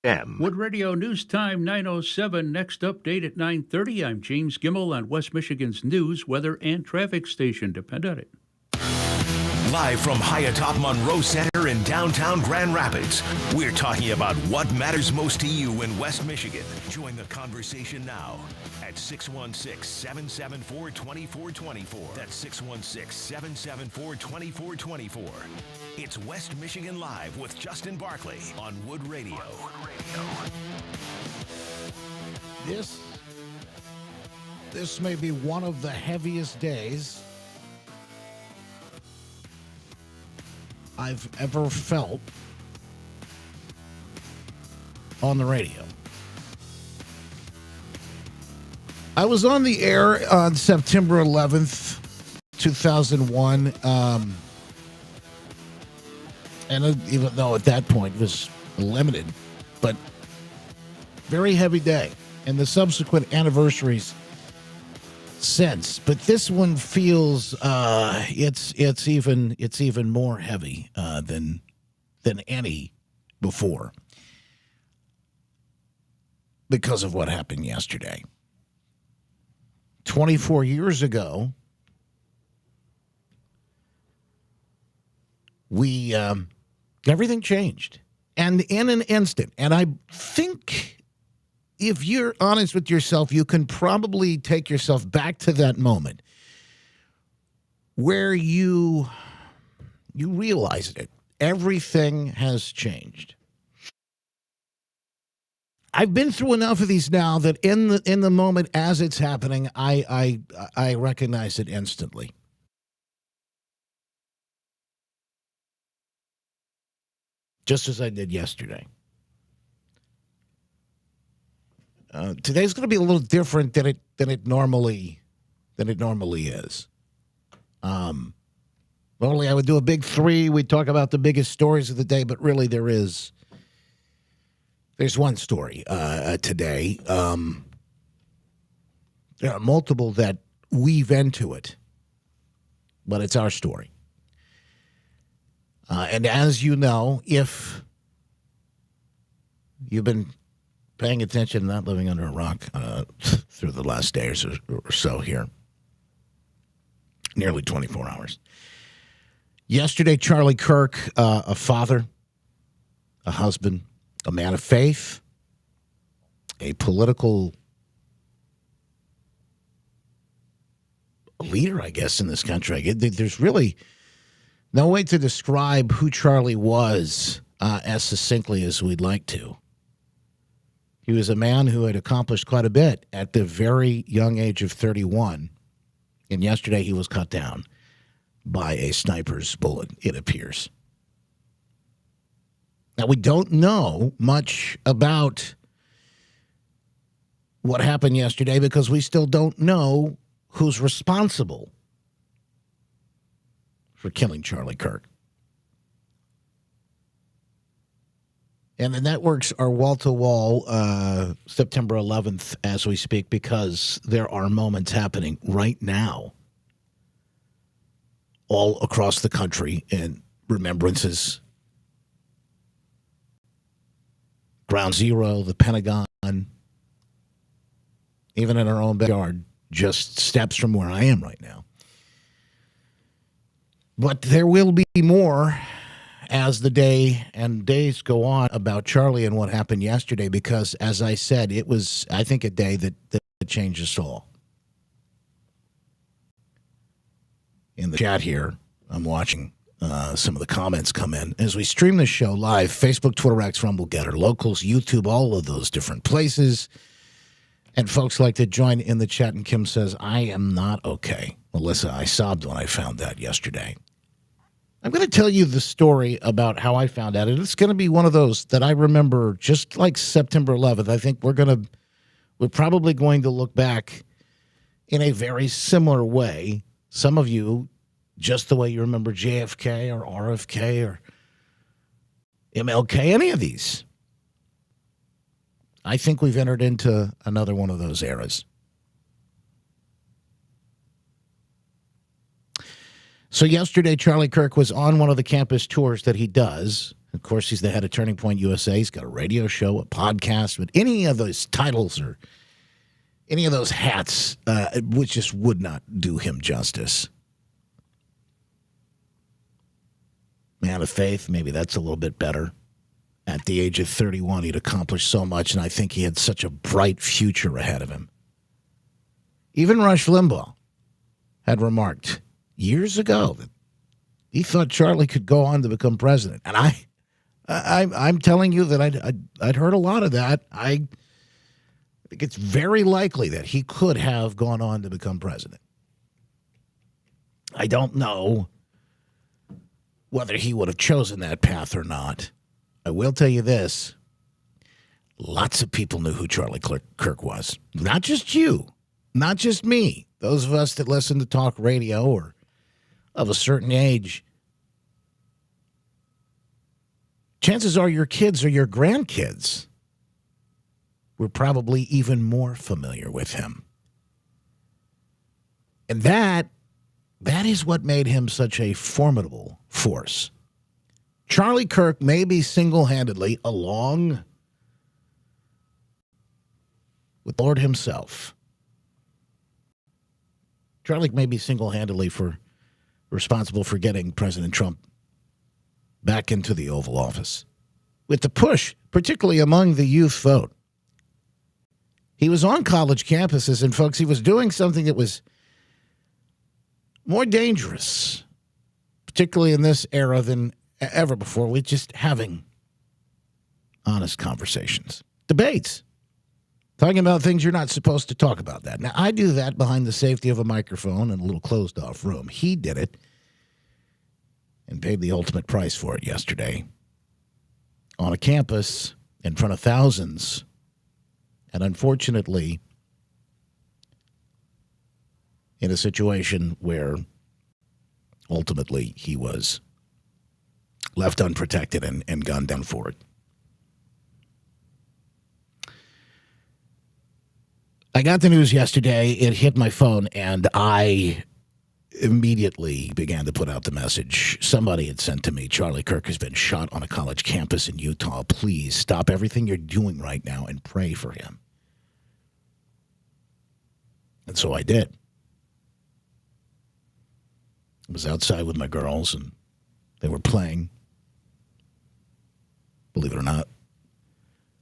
M. Wood Radio News Time 9:07. Next update at 9:30. I'm James Gimmel on West Michigan's news, weather, and traffic station. Depend on it. Live from high atop Monroe Center in downtown Grand Rapids, we're talking about what matters most to you in West Michigan. Join the conversation now at 616-774-2424. That's 616-774-2424. It's West Michigan Live with Justin Barkley on Wood Radio. This may be one of the heaviest days I've ever felt on the radio. I was on the air on September 11th, 2001, and even though at that point it was limited, but very heavy day, and the subsequent anniversaries since. But this one feels it's even more heavy than any before because of what happened yesterday. 24 years ago, we everything changed, and in an instant. And I think, if you're honest with yourself, you can probably take yourself back to that moment where you realized it. Everything has changed. I've been through enough of these now that in the moment as it's happening, I recognize it instantly. Just as I did yesterday. Today's going to be a little different than it normally is. Normally, I would do a big three. We'd talk about the biggest stories of the day, but really, there's one story today. There are multiple that weave into it, but it's our story. And as you know, if you've been paying attention, not living under a rock through the last days or so here. Nearly 24 hours. Yesterday, Charlie Kirk, a father, a husband, a man of faith, a political leader, I guess, in this country. There's really no way to describe who Charlie was as succinctly as we'd like to. He was a man who had accomplished quite a bit at the very young age of 31. And yesterday he was cut down by a sniper's bullet, it appears. Now, we don't know much about what happened yesterday because we still don't know who's responsible for killing Charlie Kirk. And the networks are wall-to-wall September 11th as we speak because there are moments happening right now all across the country in remembrances. Ground Zero, the Pentagon, even in our own backyard, just steps from where I am right now. But there will be more as the day and days go on about Charlie and what happened yesterday, because, as I said, it was, I think, a day that changed us all. In the chat here, I'm watching some of the comments come in. As we stream this show live, Facebook, Twitter, X, Rumble, Getter, Locals, YouTube, all of those different places. And folks like to join in the chat, and Kim says, I am not okay. Melissa, I sobbed when I found that yesterday. I'm going to tell you the story about how I found out. And it's going to be one of those that I remember just like September 11th. I think we're probably going to look back in a very similar way. Some of you, just the way you remember JFK or RFK or MLK, any of these. I think we've entered into another one of those eras. So yesterday, Charlie Kirk was on one of the campus tours that he does Of course, he's the head of Turning Point USA. He's got a radio show, a podcast, but any of those titles or any of those hats, which just would not do him justice. Man of faith, maybe that's a little bit better. At the age of 31, he'd accomplished so much, and I think he had such a bright future ahead of him. Even Rush Limbaugh had remarked years ago that he thought Charlie could go on to become president. And I'm telling you that I'd heard a lot of that. I think it's very likely that he could have gone on to become president. I don't know whether he would have chosen that path or not. I will tell you this. Lots of people knew who Charlie Kirk was. Not just you. Not just me. Those of us that listen to talk radio or of a certain age. Chances are your kids or your grandkids were probably even more familiar with him. And that is what made him such a formidable force. Charlie Kirk may be single-handedly, along with the Lord himself. Charlie may be single-handedly responsible for getting President Trump back into the Oval Office. With the push, particularly among the youth vote. He was on college campuses, and folks, he was doing something that was more dangerous, particularly in this era than ever before, with just having honest conversations, debates, talking about things you're not supposed to talk about. That now, I do that behind the safety of a microphone in a little closed-off room. He did it and paid the ultimate price for it yesterday on a campus in front of thousands, and unfortunately in a situation where ultimately he was left unprotected and gunned down for it. I got the news yesterday. It hit my phone, and I immediately began to put out the message. Somebody had sent to me, Charlie Kirk has been shot on a college campus in Utah. Please stop everything you're doing right now and pray for him. And so I did. I was outside with my girls, and they were playing, believe it or not,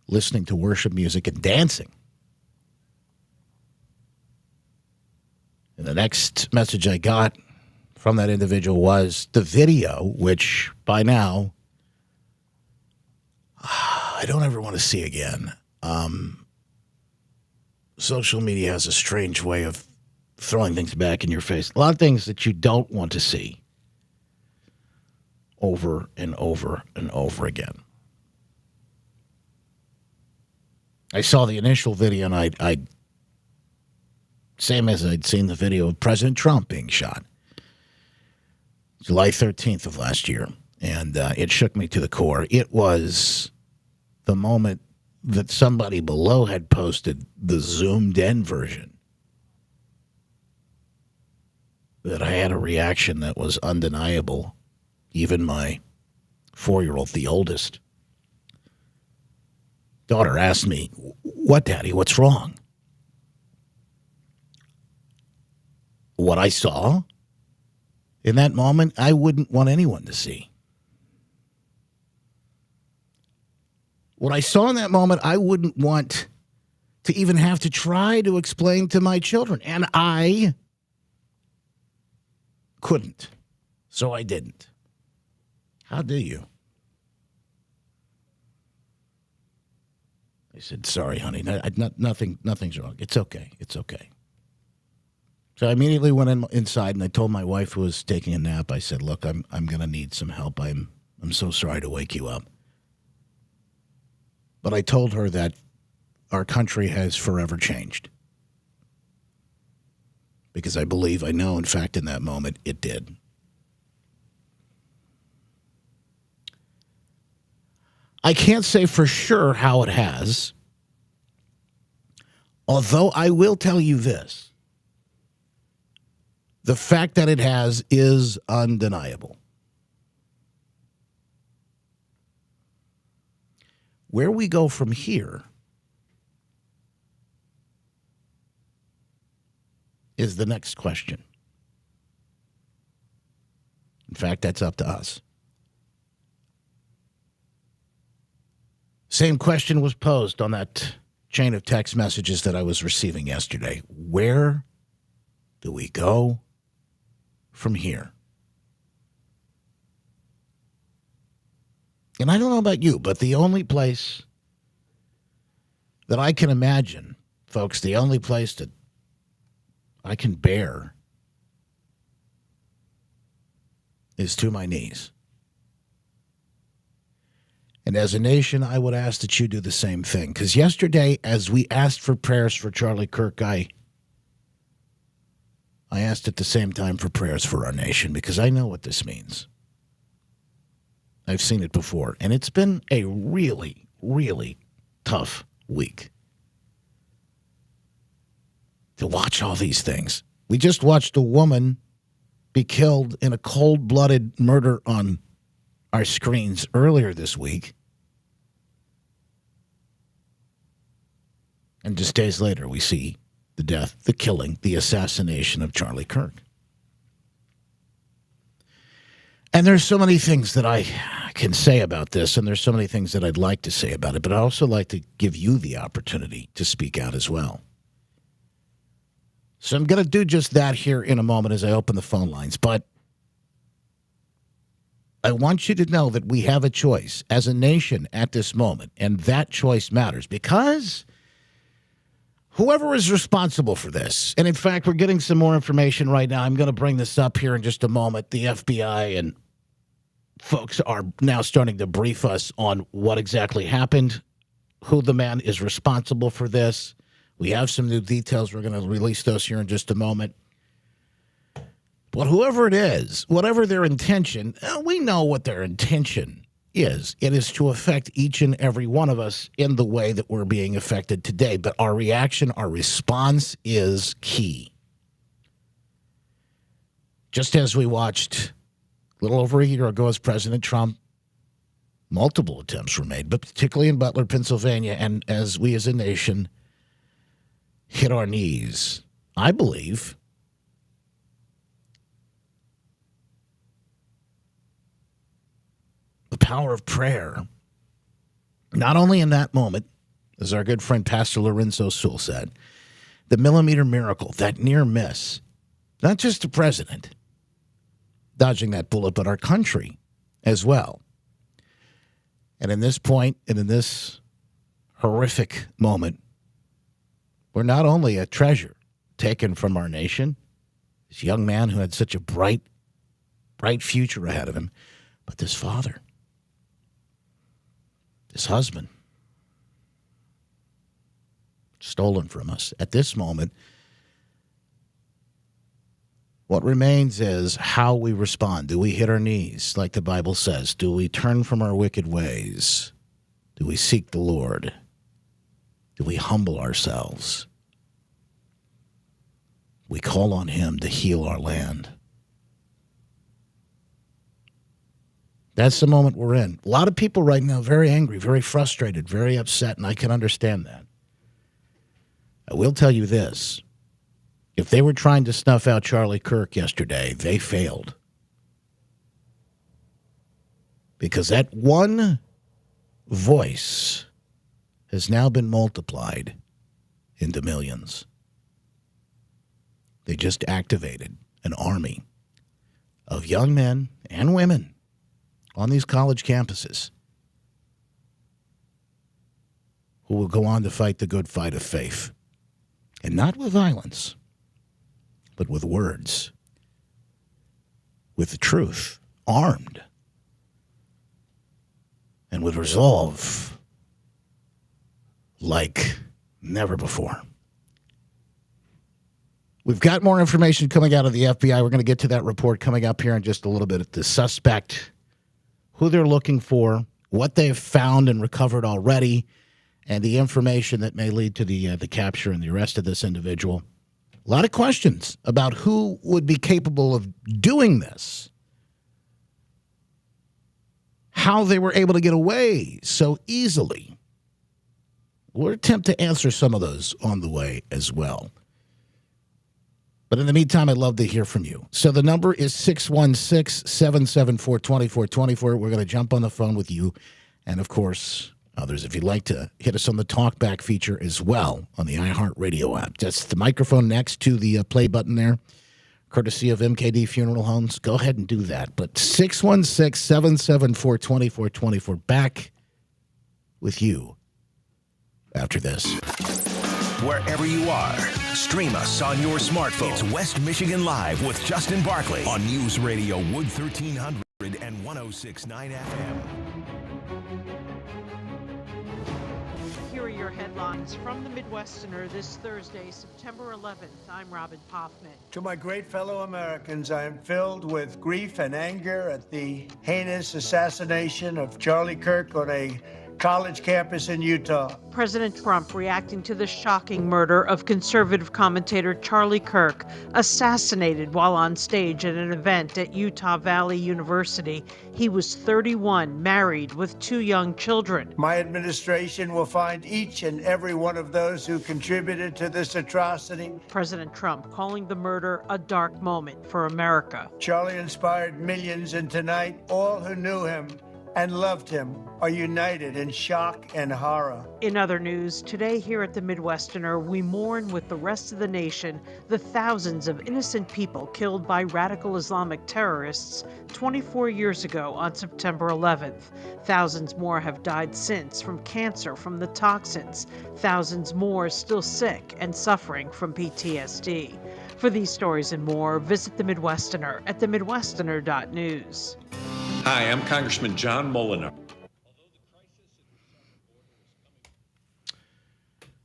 listening to worship music and dancing. And the next message I got from that individual was the video, which by now I don't ever want to see again. Social media has a strange way of throwing things back in your face. A lot of things that you don't want to see over and over and over again. I saw the initial video, and I same as I'd seen the video of President Trump being shot, July 13th of last year, and it shook me to the core. It was the moment that somebody below had posted the zoomed-in version that I had a reaction that was undeniable. Even my 4-year-old, the oldest daughter, asked me, "What, Daddy? What's wrong?" What I saw in that moment, I wouldn't want anyone to see. What I saw in that moment, I wouldn't want to even have to try to explain to my children. And I couldn't. So I didn't. How do you? I said, "Sorry, honey. Nothing's wrong. It's okay. It's okay." So I immediately went inside, and I told my wife, who was taking a nap, I said, "Look, I'm going to need some help. I'm so sorry to wake you up." But I told her that our country has forever changed. Because I know, in fact, in that moment, it did. I can't say for sure how it has, although I will tell you this. The fact that it has is undeniable. Where we go from here is the next question. In fact, that's up to us. Same question was posed on that chain of text messages that I was receiving yesterday. Where do we go from here? And I don't know about you, but the only place that I can imagine, folks, the only place that I can bear is to my knees. And as a nation, I would ask that you do the same thing. Because yesterday, as we asked for prayers for Charlie Kirk, I asked at the same time for prayers for our nation, because I know what this means. I've seen it before. And it's been a really, really tough week to watch all these things. We just watched a woman be killed in a cold-blooded murder on our screens earlier this week. And just days later, we see the death, the killing, the assassination of Charlie Kirk. And there's so many things that I can say about this, and there's so many things that I'd like to say about it, but I'd also like to give you the opportunity to speak out as well. So I'm going to do just that here in a moment as I open the phone lines. But I want you to know that we have a choice as a nation at this moment, and that choice matters because whoever is responsible for this, and in fact, we're getting some more information right now. I'm going to bring this up here in just a moment. The FBI and folks are now starting to brief us on what exactly happened, who the man is responsible for this. We have some new details. We're going to release those here in just a moment. But whoever it is, whatever their intention, we know what their intention is. It is to affect each and every one of us in the way that we're being affected today. But our reaction, our response is key. Just as we watched a little over a year ago as President Trump, multiple attempts were made, but particularly in Butler, Pennsylvania, and as we as a nation hit our knees, I believe the power of prayer, not only in that moment, as our good friend Pastor Lorenzo Sewell said, the millimeter miracle, that near miss, not just the president dodging that bullet, but our country as well. And in this point, and in this horrific moment, we're not only a treasure taken from our nation, this young man who had such a bright future ahead of him, but this father, this husband, stolen from us. At this moment, what remains is how we respond. Do we hit our knees, like the Bible says? Do we turn from our wicked ways? Do we seek the Lord? Do we humble ourselves? We call on him to heal our land. That's the moment we're in. A lot of people right now very angry, very frustrated, very upset, and I can understand that. I will tell you this. If they were trying to snuff out Charlie Kirk yesterday, they failed. Because that one voice has now been multiplied into millions. They just activated an army of young men and women on these college campuses who will go on to fight the good fight of faith. And not with violence, but with words, with the truth, armed, and with resolve like never before. We've got more information coming out of the FBI. We're going to get to that report coming up here in just a little bit. The suspect, who they're looking for, what they've found and recovered already, and the information that may lead to the capture and the arrest of this individual. A lot of questions about who would be capable of doing this, how they were able to get away so easily We'll attempt to answer some of those on the way as well. But in the meantime, I'd love to hear from you. So the number is 616-774-2424. We're going to jump on the phone with you. And, of course, others, if you'd like to hit us on the talkback feature as well on the iHeartRadio app. That's the microphone next to the play button there, courtesy of MKD Funeral Homes. Go ahead and do that. But 616-774-2424. Back with you after this. Wherever you are, stream us on your smartphone. It's West Michigan Live with Justin Barkley on News Radio Wood 1300 and 106.9 FM. Here are your headlines from the Midwesterner this Thursday, September 11th. I'm Robin Poffman. To my great fellow Americans, I am filled with grief and anger at the heinous assassination of Charlie Kirk on a college campus in Utah. President Trump reacting to the shocking murder of conservative commentator Charlie Kirk, assassinated while on stage at an event at Utah Valley University. He was 31, married with 2 young children. My administration will find each and every one of those who contributed to this atrocity. President Trump calling the murder a dark moment for America. Charlie inspired millions, and tonight, all who knew him and loved him are united in shock and horror. In other news, today here at the Midwesterner, we mourn with the rest of the nation the thousands of innocent people killed by radical Islamic terrorists 24 years ago on September 11th. Thousands more have died since from cancer from the toxins. Thousands more still sick and suffering from PTSD. For these stories and more, visit the Midwesterner at themidwesterner.news. Hi, I'm Congressman John Moliner.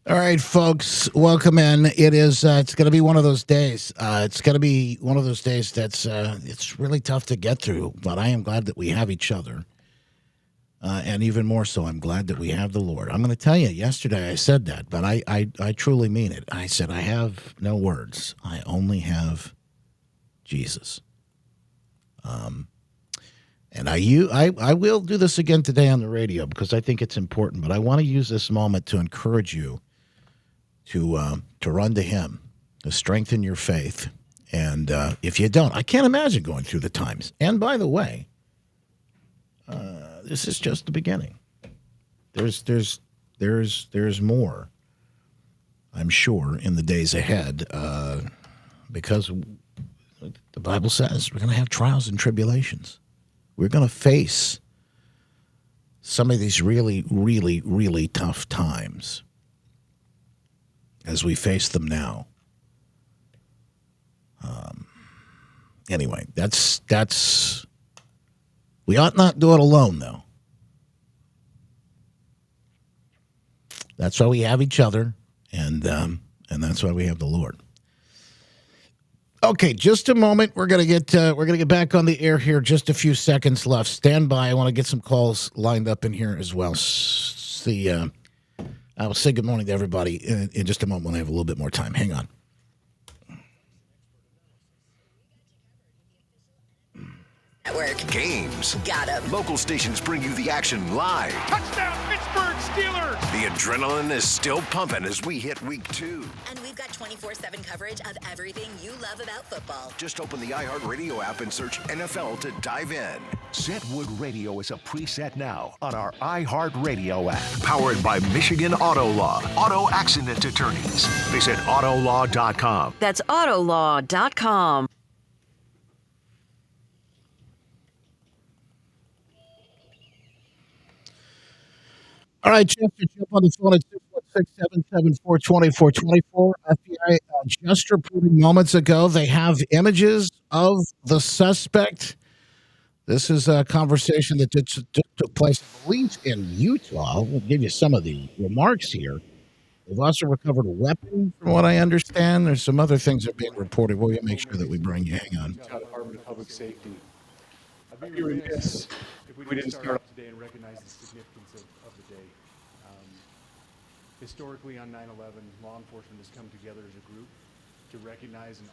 All right, folks, welcome in. It's going to be one of those days. It's going to be one of those days that's it's really tough to get through, but I am glad that we have each other. And even more so, I'm glad that we have the Lord. I'm going to tell you, yesterday I said that, but I truly mean it. I said, I have no words. I only have Jesus. And I will do this again today on the radio because I think it's important, but I want to use this moment to encourage you to run to Him, to strengthen your faith. And if you don't, I can't imagine going through the times. And by the way, this is just the beginning. There's more, I'm sure, in the days ahead, because the Bible says we're going to have trials and tribulations. We're going to face some of these really, really, really tough times as we face them now. Anyway, that's we ought not do it alone, though. That's why we have each other, and that's why we have the Lord. Okay, just a moment. We're gonna get back on the air here. Just a few seconds left. Stand by. I want to get some calls lined up in here as well. I will say good morning to everybody in just a moment when I have a little bit more time. Hang on. Network. Games. Got 'em. Local stations bring you the action live. Touchdown, Pittsburgh Steelers! The adrenaline is still pumping as we hit week 2. And we've got 24/7 coverage of everything you love about football. Just open the iHeartRadio app and search NFL to dive in. Set Wood Radio is a preset now on our iHeartRadio app. Powered by Michigan Auto Law. Auto accident attorneys. Visit autolaw.com. That's autolaw.com. All right, Jeff, jump on the phone at 616-774-2424. FBI just reported moments ago they have images of the suspect. This is a conversation that took place, I believe, in Utah. We'll give you some of the remarks here. They've also recovered a weapon, from what I understand. There's some other things that are being reported. We'll make sure that we bring you. Hang on. Department of Public Safety. I'd be remiss if we didn't start off today and recognize the significance of the day. Historically, on 9/11, law enforcement has come together as a group to recognize and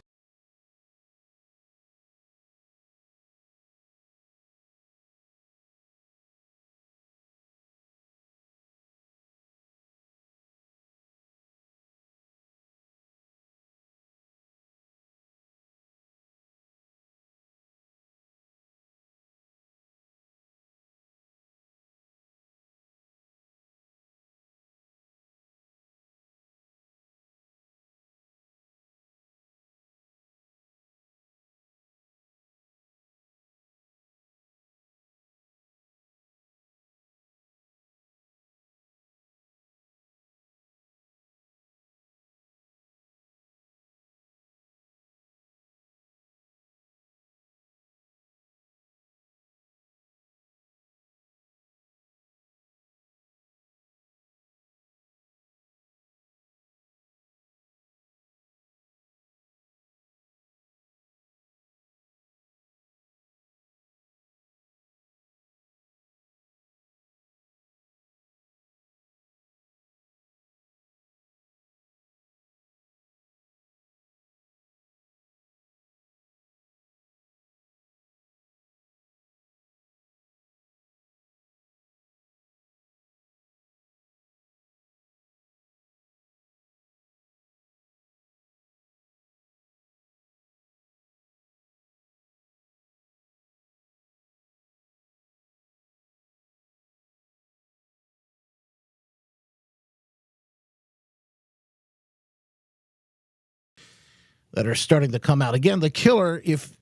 that are starting to come out. Again, the killer, if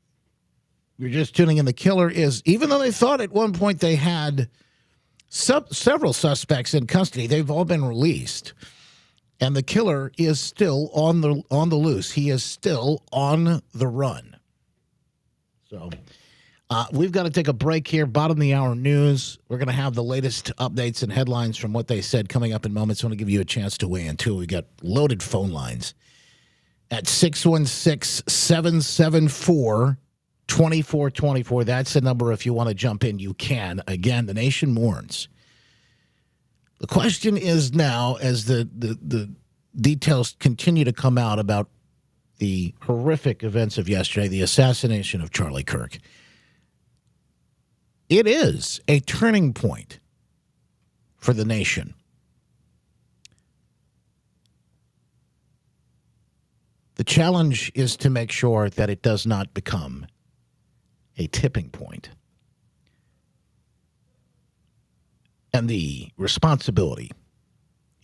you're just tuning in, the killer is, even though they thought at one point they had several suspects in custody, they've all been released. And the killer is still on the loose. He is still on the run. So we've got to take a break here. Bottom of the hour news. We're going to have the latest updates and headlines from what they said coming up in moments. I want to give you a chance to weigh in, too. We got loaded phone lines at 616-774-2424. That's the number. If you want to jump in, you can. Again, the nation mourns. The question is now, as the details continue to come out about the horrific events of yesterday, the assassination of Charlie Kirk, it is a turning point for the nation. The challenge is to make sure that it does not become a tipping point. And the responsibility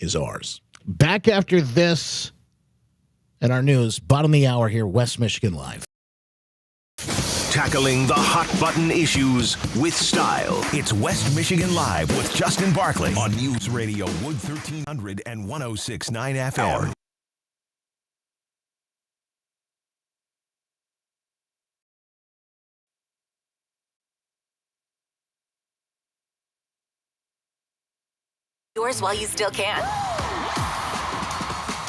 is ours. Back after this and our news, bottom of the hour here, West Michigan Live. Tackling the hot button issues with style. It's West Michigan Live with Justin Barkley on News Radio Wood 1300 and 106.9 FM. Yours while you still can.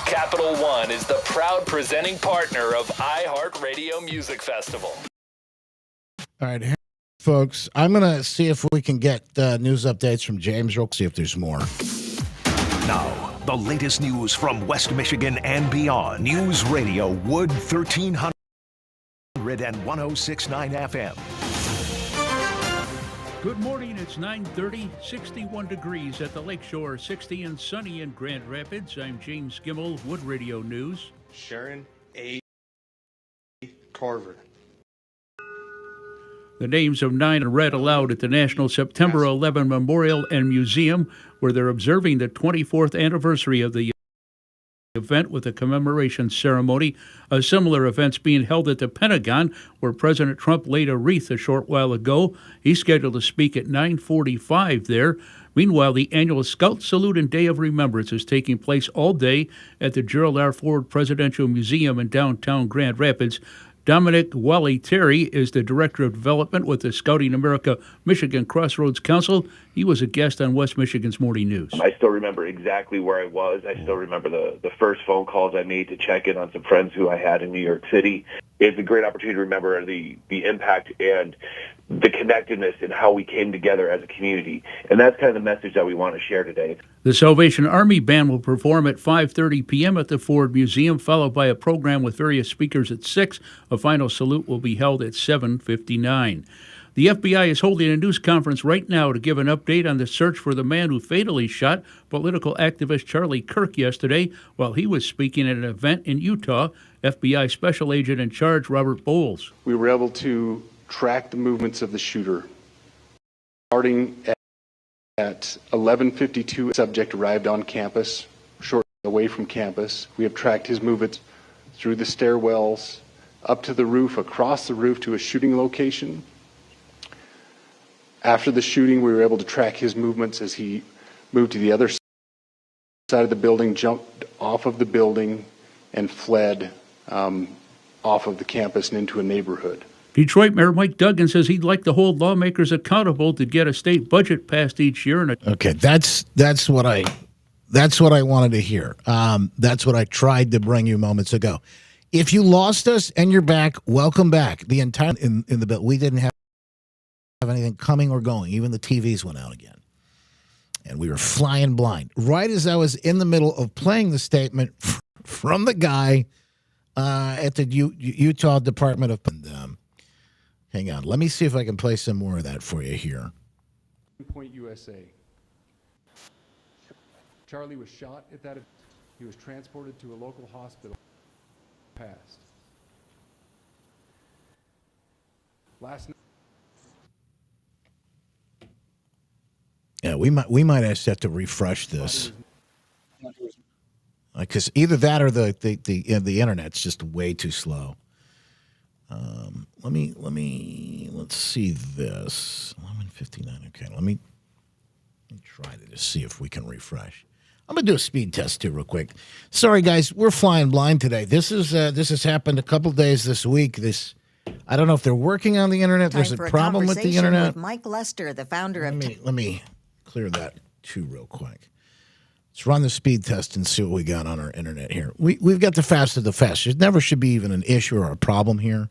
Capital One is the proud presenting partner of iHeartRadio Music Festival. All right, folks, I'm going to see if we can get news updates from James. We'll see if there's more. Now, the latest news from West Michigan and beyond. News Radio Wood 1300 and 106.9 FM. Good morning. It's 9:30, 61 degrees at the Lakeshore, 60 and sunny in Grand Rapids. I'm James Gimmel, Wood Radio News. Sharon A. Carver. The names of 9 are read aloud at the National September 11 Memorial and Museum, where they're observing the 24th anniversary of the event with a commemoration ceremony. A similar event's being held at the Pentagon, where President Trump laid a wreath a short while ago. He's scheduled to speak at 9:45 there. Meanwhile, the annual Scout Salute and Day of Remembrance is taking place all day at the Gerald R. Ford Presidential Museum in downtown Grand Rapids. Dominic Wally Terry is the Director of Development with the Scouting America Michigan Crossroads Council. He was a guest on West Michigan's Morning News. I still remember exactly where I was. I still remember the first phone calls I made to check in on some friends who I had in New York City. It's a great opportunity to remember the impact and the connectedness and how we came together as a community. And that's kind of the message that we want to share today. The Salvation Army Band will perform at 5:30 p.m. at the Ford Museum, followed by a program with various speakers at 6. A final salute will be held at 7:59. The FBI is holding a news conference right now to give an update on the search for the man who fatally shot political activist Charlie Kirk yesterday while he was speaking at an event in Utah. FBI Special Agent in Charge Robert Bowles. We were able to track the movements of the shooter. Starting at 11:52, subject arrived on campus, shortly away from campus. We have tracked his movements through the stairwells, up to the roof, across the roof to a shooting location. After the shooting, we were able to track his movements as he moved to the other side of the building, jumped off of the building, and fled off of the campus and into a neighborhood. Detroit Mayor Mike Duggan says he'd like to hold lawmakers accountable to get a state budget passed each year. Okay, that's what I wanted to hear. That's what I tried to bring you moments ago. If you lost us and you're back, welcome back. The entire in the bill, we didn't have anything coming or going. Even the TVs went out again, and we were flying blind. Right as I was in the middle of playing the statement from the guy at the Utah Department of. Hang on, let me see if I can play some more of that for you here. Point USA. Charlie was shot at that event. He was transported to a local hospital. Passed. Last night. Yeah, we might have to refresh this. because either that or the internet's just way too slow. Let's see this 11:59. Okay, let me try to just see if we can refresh. I'm gonna do a speed test too, real quick. Sorry, guys, we're flying blind today. This has happened a couple days this week. I don't know if they're working on the internet. There's a problem with the internet. With Mike Lester, the founder of. Let me clear that too, real quick. Let's run the speed test and see what we got on our internet here. We've got the fast of the fast. There never should be even an issue or a problem here.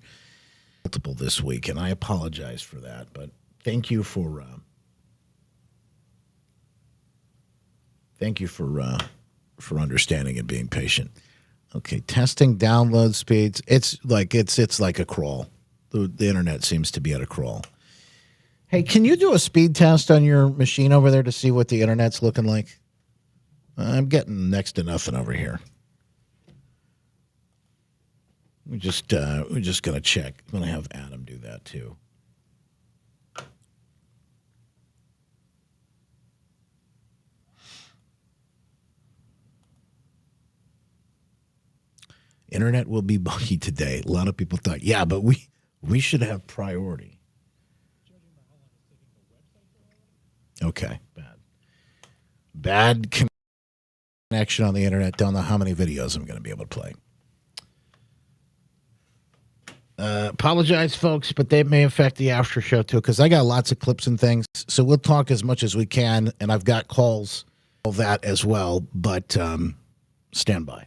Multiple this week, and I apologize for that. But thank you for understanding and being patient. Okay, testing download speeds. It's like a crawl. The internet seems to be at a crawl. Hey, can you do a speed test on your machine over there to see what the internet's looking like? I'm getting next to nothing over here. We're just gonna check. I'm gonna have Adam do that too. Internet will be buggy today. A lot of people thought, yeah, but we should have priority. Okay, bad connection on the internet. Don't know how many videos I'm going to be able to play. Apologize, folks, but they may affect the after show too, because I got lots of clips and things. So we'll talk as much as we can, and I've got calls, all that as well. But stand by.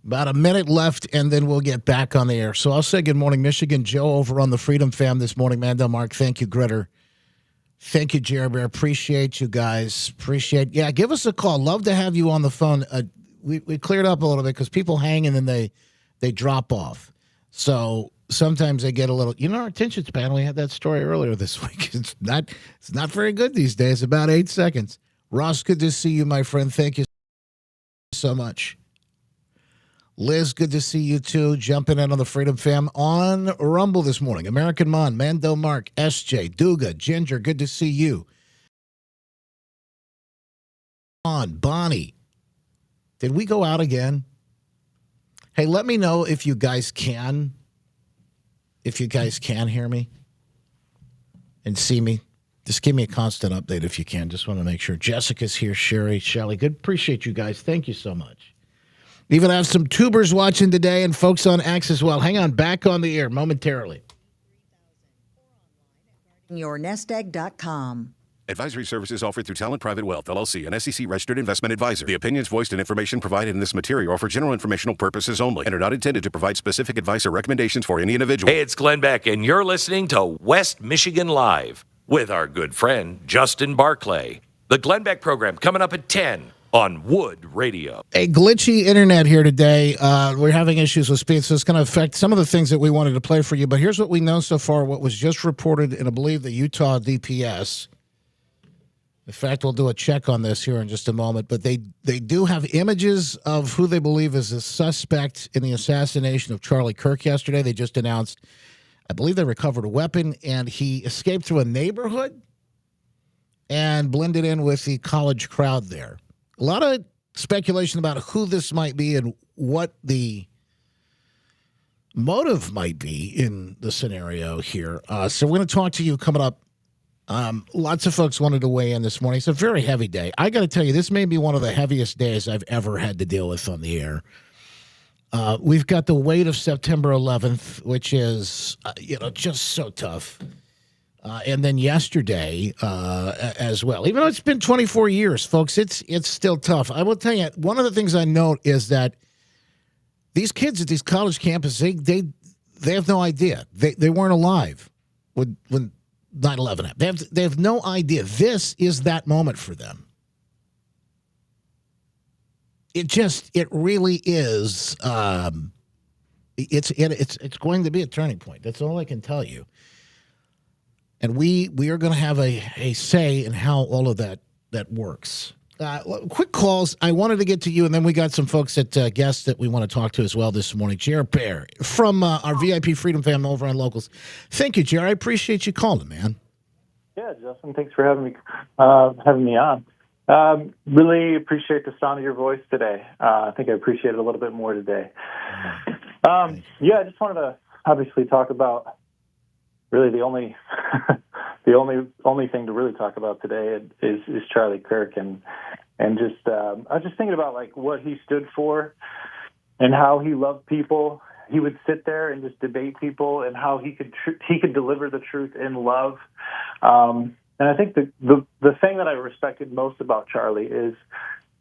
About a minute left, and then we'll get back on the air. So I'll say good morning, Michigan. Joe over on the Freedom Fam this morning. Mandel, Mark, thank you, Gritter. Thank you, Jerry Bear. Appreciate you guys. Yeah, give us a call. Love to have you on the phone. We cleared up a little bit because people hang and then they drop off. So sometimes they get a little, our attention span. We had that story earlier this week. It's not very good these days, about 8 seconds. Ross, good to see you, my friend. Thank you so much. Liz, good to see you too. Jumping in on the Freedom Fam on Rumble this morning. American Mon, Mando Mark, SJ, Duga, Ginger, good to see you. On Bonnie. Did we go out again? Hey, let me know if you guys can. If you guys can hear me and see me. Just give me a constant update if you can. Just want to make sure. Jessica's here, Sherry, Shelly. Good. Appreciate you guys. Thank you so much. Even have some tubers watching today and folks on X as well. Hang on, back on the air momentarily. YourNestEgg.com. Advisory services offered through Talent Private Wealth, LLC, an SEC-registered investment advisor. The opinions voiced and information provided in this material are for general informational purposes only and are not intended to provide specific advice or recommendations for any individual. Hey, it's Glenn Beck, and you're listening to West Michigan Live with our good friend, Justin Barclay. The Glenn Beck program coming up at 10 on Wood Radio. A glitchy internet here today. We're having issues with speed, so it's going to affect some of the things that we wanted to play for you. But here's what we know so far, what was just reported in, I believe, the Utah DPS. In fact, we'll do a check on this here in just a moment. But they do have images of who they believe is a suspect in the assassination of Charlie Kirk yesterday. They just announced, I believe they recovered a weapon, and he escaped through a neighborhood and blended in with the college crowd there. A lot of speculation about who this might be and what the motive might be in the scenario here. So we're going to talk to you coming up. Lots of folks wanted to weigh in this morning. It's a very heavy day. I got to tell you, this may be one of the heaviest days I've ever had to deal with on the air. We've got the weight of September 11th, which is, just so tough. And then yesterday as well. Even though it's been 24 years, folks, it's still tough. I will tell you, one of the things I note is that these kids at these college campuses, they have no idea. They weren't alive when 9/11 happened. They have no idea. This is that moment for them. It really is. It's going to be a turning point. That's all I can tell you. And we are going to have a say in how all of that works. Quick calls. I wanted to get to you, and then we got some folks that guests that we want to talk to as well this morning. Jer Bear from our VIP Freedom Fam over on Locals. Thank you, Jer. I appreciate you calling, man. Yeah, Justin, thanks for having me on. Really appreciate the sound of your voice today. I think I appreciate it a little bit more today. I just wanted to obviously talk about really the only only thing to really talk about today is Charlie Kirk, and just I was just thinking about like what he stood for and how he loved people. He would sit there and just debate people, and how he could deliver the truth in love. And I think the thing that I respected most about Charlie is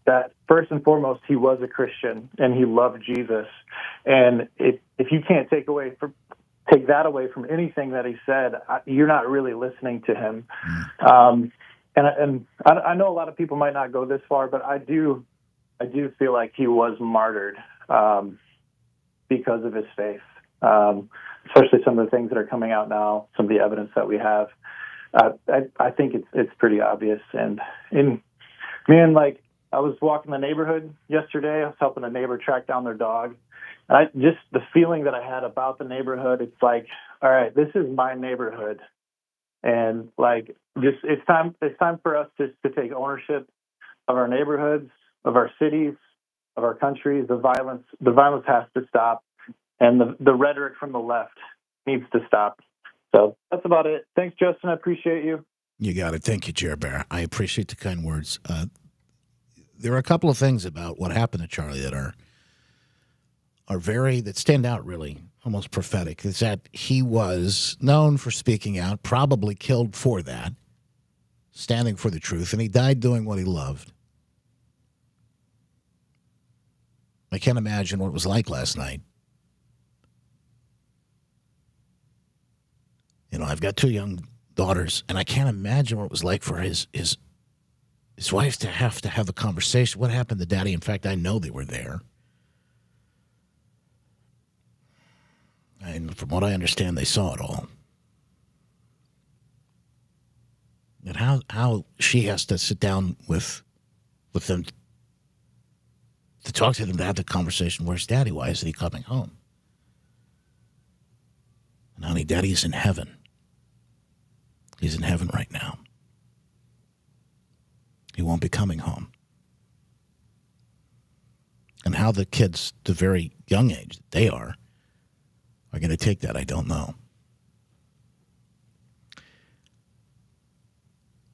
that first and foremost, he was a Christian and he loved Jesus. And if you can't take that away from anything that he said, you're not really listening to him. And I know a lot of people might not go this far, but I do feel like he was martyred because of his faith, especially some of the things that are coming out now, some of the evidence that we have. I think it's pretty obvious. And like I was walking the neighborhood yesterday. I was helping a neighbor track down their dog. And just the feeling that I had about the neighborhood, it's like, all right, this is my neighborhood. And like, just it's time for us to take ownership of our neighborhoods, of our cities, of our countries. The violence has to stop. And the rhetoric from the left needs to stop. So that's about it. Thanks, Justin. I appreciate you. You got it. Thank you, Jer Bear. I appreciate the kind words. There are a couple of things about what happened to Charlie that are that stand out, really, almost prophetic. Is that he was known for speaking out, probably killed for that, standing for the truth, and he died doing what he loved. I can't imagine what it was like last night. You know, I've got 2 young daughters, and I can't imagine what it was like for his wife to have a conversation. What happened to Daddy? In fact, I know they were there. And from what I understand, they saw it all. And how she has to sit down with them to talk to them, to have the conversation. Where's Daddy? Why isn't he coming home? And honey, Daddy's in heaven. He's in heaven right now. He won't be coming home. And how the kids, the very young age that they are going to take that, I don't know.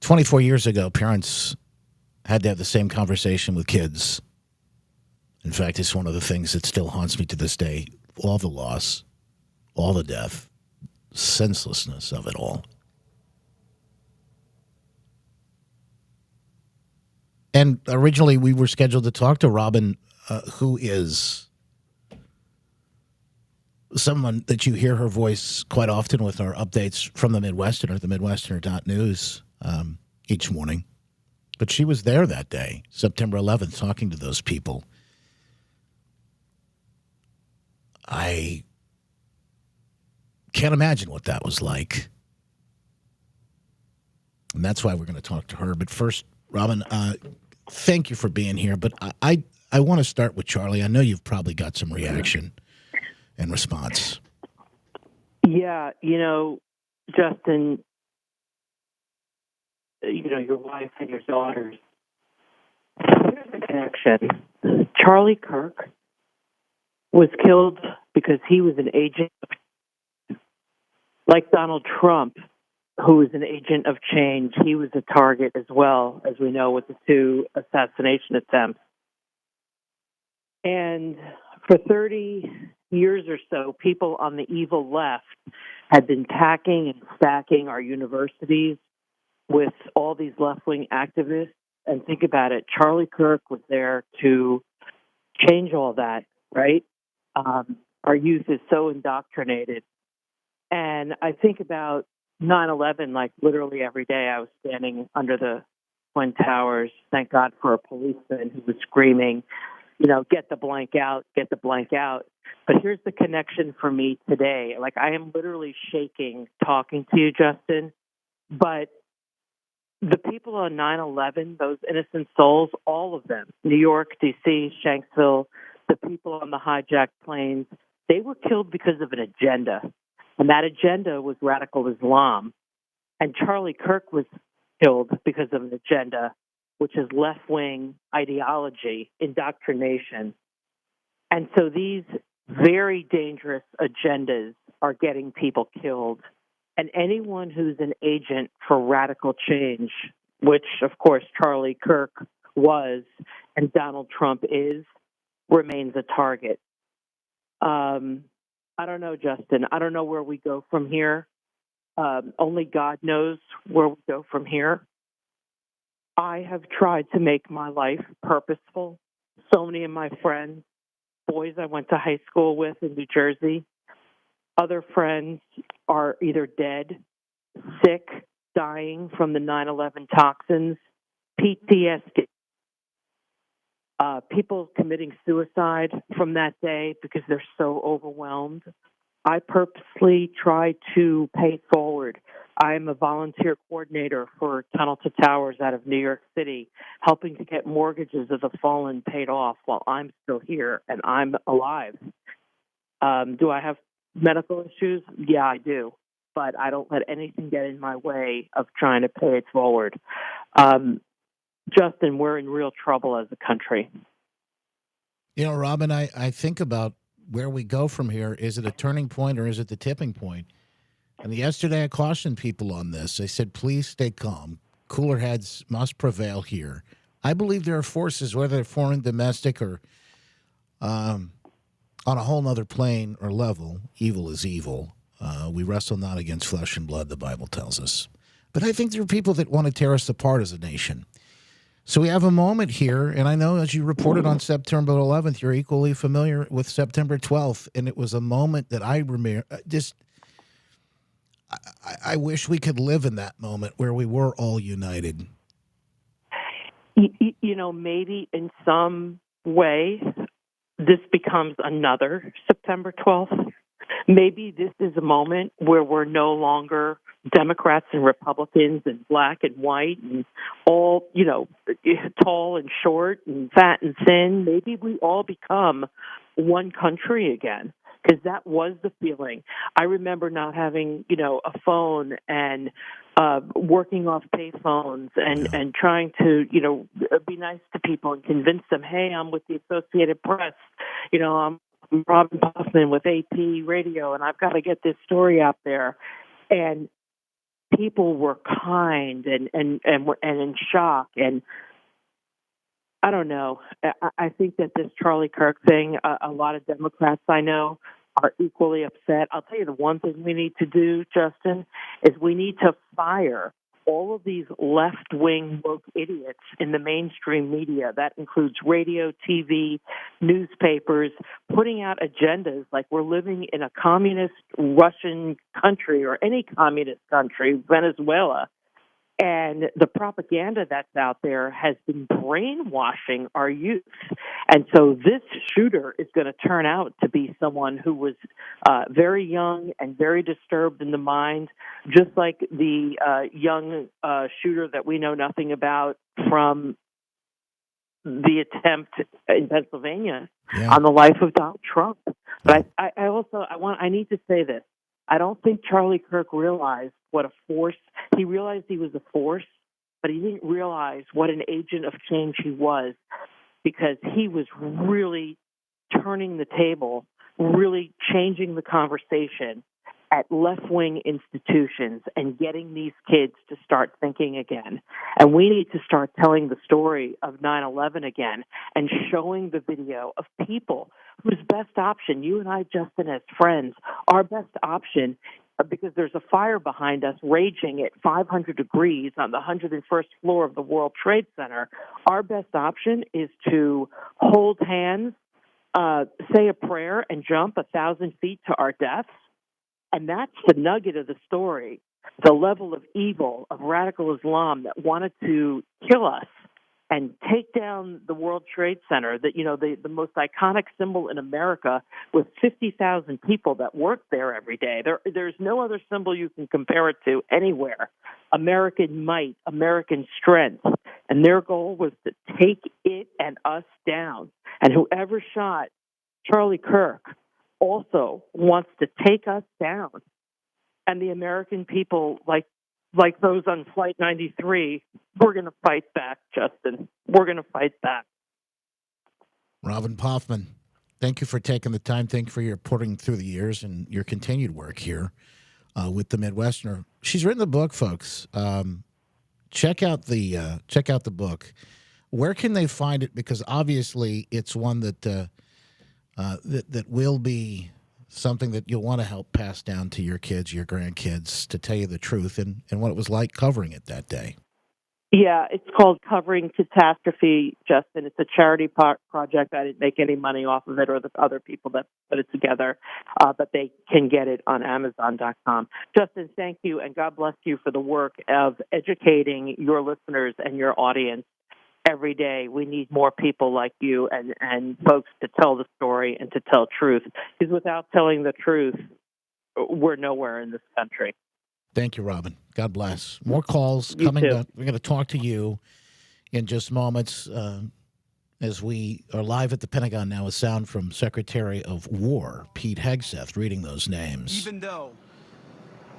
24 years ago, parents had to have the same conversation with kids. In fact, it's one of the things that still haunts me to this day. All the loss, all the death, senselessness of it all. And originally we were scheduled to talk to Robin, who is someone that you hear her voice quite often with our updates from the Midwesterner, the Midwesterner.news, each morning. But she was there that day, September 11th, talking to those people. I can't imagine what that was like. And that's why we're going to talk to her. But first, Robin, thank you for being here. But I want to start with Charlie. I know you've probably got some reaction and response. Yeah, Justin, your wife and your daughters, here's the connection. Charlie Kirk was killed because he was an agent, like Donald Trump, who was an agent of change. He was a target as well, as we know, with the 2 assassination attempts. And for 30 years or so, people on the evil left had been packing and stacking our universities with all these left-wing activists. And think about it, Charlie Kirk was there to change all that, right? Our youth is so indoctrinated. And I think about 9/11, like literally every day I was standing under the Twin Towers. Thank God for a policeman who was screaming, get the blank out, get the blank out. But here's the connection for me today. Like, I am literally shaking talking to you, Justin. But the people on 9/11, those innocent souls, all of them, New York, D.C., Shanksville, the people on the hijacked planes, they were killed because of an agenda. And that agenda was radical Islam. And Charlie Kirk was killed because of an agenda, which is left-wing ideology, indoctrination. And so these very dangerous agendas are getting people killed. And anyone who's an agent for radical change, which, of course, Charlie Kirk was and Donald Trump is, remains a target. I don't know, Justin. I don't know where we go from here. Only God knows where we go from here. I have tried to make my life purposeful. So many of my friends, boys I went to high school with in New Jersey, other friends are either dead, sick, dying from the 9/11 toxins, PTSD. People committing suicide from that day because they're so overwhelmed. I purposely try to pay it forward. I am a volunteer coordinator for Tunnel to Towers out of New York City, helping to get mortgages of the fallen paid off while I'm still here and I'm alive. Do I have medical issues? Yeah, I do. But I don't let anything get in my way of trying to pay it forward. Justin, we're in real trouble as a country. You know, Robin, I think about where we go from here. Is it a turning point or is it the tipping point? And yesterday I cautioned people on this. I said, please stay calm. Cooler heads must prevail here. I believe there are forces, whether they're foreign, domestic, or on a whole nother plane or level. Evil is evil. We wrestle not against flesh and blood, the Bible tells us. But I think there are people that want to tear us apart as a nation. So we have a moment here, and I know as you reported on September 11th, you're equally familiar with September 12th, and it was a moment that I remember. I wish we could live in that moment where we were all united. You know, maybe in some way this becomes another September 12th. Maybe this is a moment where we're no longer Democrats and Republicans and black and white and all, you know, tall and short and fat and thin. Maybe we all become one country again, because that was the feeling. I remember not having, you know, a phone and working off pay phones and trying to, you know, be nice to people and convince them, hey, I'm with the Associated Press. You know, I'm Robin Hoffman with AP Radio, and I've got to get this story out there. And people were kind and in shock. And I don't know. I think that this Charlie Kirk thing, a lot of Democrats I know are equally upset. I'll tell you the one thing we need to do, Justin, is we need to fire all of these left-wing woke idiots in the mainstream media. That includes radio, TV, newspapers, putting out agendas like we're living in a communist Russian country or any communist country, Venezuela. And the propaganda that's out there has been brainwashing our youth. And so this shooter is going to turn out to be someone who was very young and very disturbed in the mind, just like the young shooter that we know nothing about from the attempt in Pennsylvania on the life of Donald Trump. But I need to say this. I don't think Charlie Kirk realized what a force. He realized he was a force, but he didn't realize what an agent of change he was, because he was really turning the table, really changing the conversation at left-wing institutions and getting these kids to start thinking again. And we need to start telling the story of 9/11 again and showing the video of people whose best option, you and I, Justin, as friends, our best option, because there's a fire behind us raging at 500 degrees on the 101st floor of the World Trade Center, our best option is to hold hands, say a prayer, and jump 1,000 feet to our deaths. And that's the nugget of the story, the level of evil of radical Islam that wanted to kill us and take down the World Trade Center, that, you know, the most iconic symbol in America, with 50,000 people that work there every day. There's no other symbol you can compare it to anywhere. American might, American strength. And their goal was to take it and us down. And whoever shot Charlie Kirk also wants to take us down. And the American people, like those on Flight 93, we're going to fight back, Justin. We're going to fight back. Robin Poffman, thank you for taking the time. Thank you for your reporting through the years and your continued work here with the Midwesterner. She's written the book, folks. Check out the book. Where can they find it? Because obviously it's one that that will be something that you'll want to help pass down to your kids, your grandkids, to tell you the truth and what it was like covering it that day. Yeah, it's called Covering Catastrophe, Justin. It's a charity project. I didn't make any money off of it, or the other people that put it together, but they can get it on Amazon.com. Justin, thank you, and God bless you for the work of educating your listeners and your audience every day. We need more people like you and folks to tell the story and to tell truth, because without telling the truth, we're nowhere in this country. Thank you, Robin. God bless. More calls You coming too. up. We're going to talk to you in just moments as we are live at the Pentagon now. A sound from Secretary of War Pete Hegseth reading those names. Even though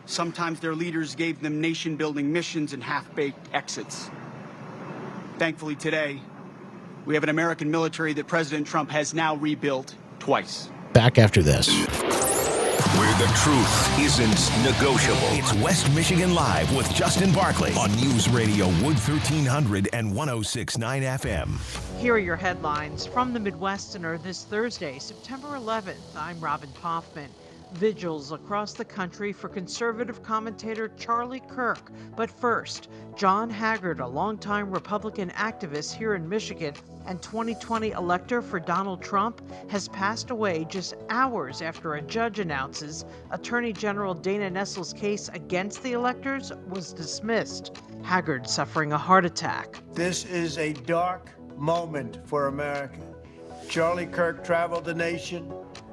sometimes their leaders gave them nation-building missions and half-baked exits. Thankfully today, we have an American military that President Trump has now rebuilt twice. Back after this. Where the truth isn't negotiable. It's West Michigan Live with Justin Barclay on News Radio Wood 1300 and 106.9 FM. Here are your headlines from the Midwesterner this Thursday, September 11th. I'm Robin Poffman. Vigils across the country for conservative commentator Charlie Kirk. But first, John Haggard, a longtime Republican activist here in Michigan and 2020 elector for Donald Trump, has passed away just hours after a judge announces Attorney General Dana Nessel's case against the electors was dismissed. Haggard suffering a heart attack. This is a dark moment for America. Charlie Kirk traveled the nation,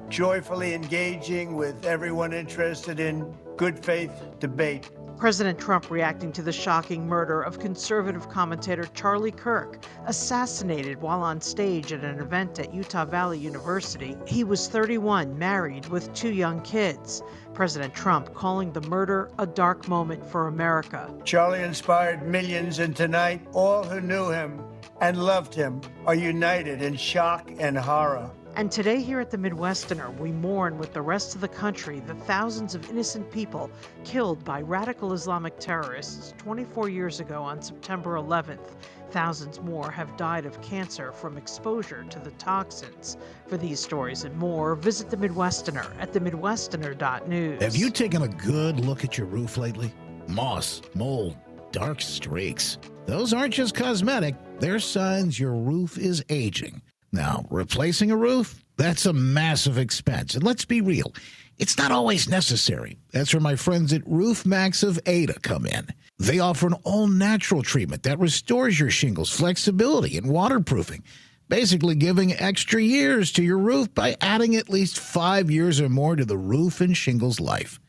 joyfully engaging with everyone interested in good faith debate. President Trump reacting to the shocking murder of conservative commentator Charlie Kirk, assassinated while on stage at an event at Utah Valley University. He was 31, married with 2 young kids. President Trump calling the murder a dark moment for America. Charlie inspired millions, and tonight, all who knew him and loved him are united in shock and horror. And today here at the Midwesterner, we mourn with the rest of the country the thousands of innocent people killed by radical Islamic terrorists 24 years ago on September 11th. Thousands more have died of cancer from exposure to the toxins. For these stories and more, visit the Midwesterner at themidwesterner.news. Have you taken a good look at your roof lately? Moss, mold, dark streaks. Those aren't just cosmetic. They're signs your roof is aging. Now, replacing a roof, that's a massive expense. And let's be real, it's not always necessary. That's where my friends at Roof Max of Ada come in. They offer an all-natural treatment that restores your shingles' flexibility and waterproofing, basically giving extra years to your roof by adding at least 5 years or more to the roof and shingles life.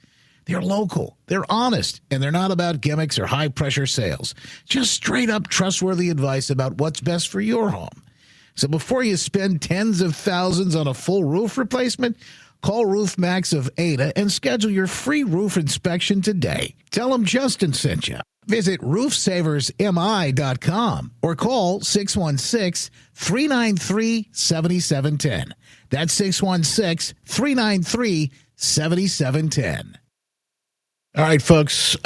They're local, they're honest, and they're not about gimmicks or high-pressure sales. Just straight-up trustworthy advice about what's best for your home. So before you spend tens of thousands on a full roof replacement, call Roof Max of Ada and schedule your free roof inspection today. Tell them Justin sent you. Visit roofsaversmi.com or call 616-393-7710. That's 616-393-7710. All right, folks,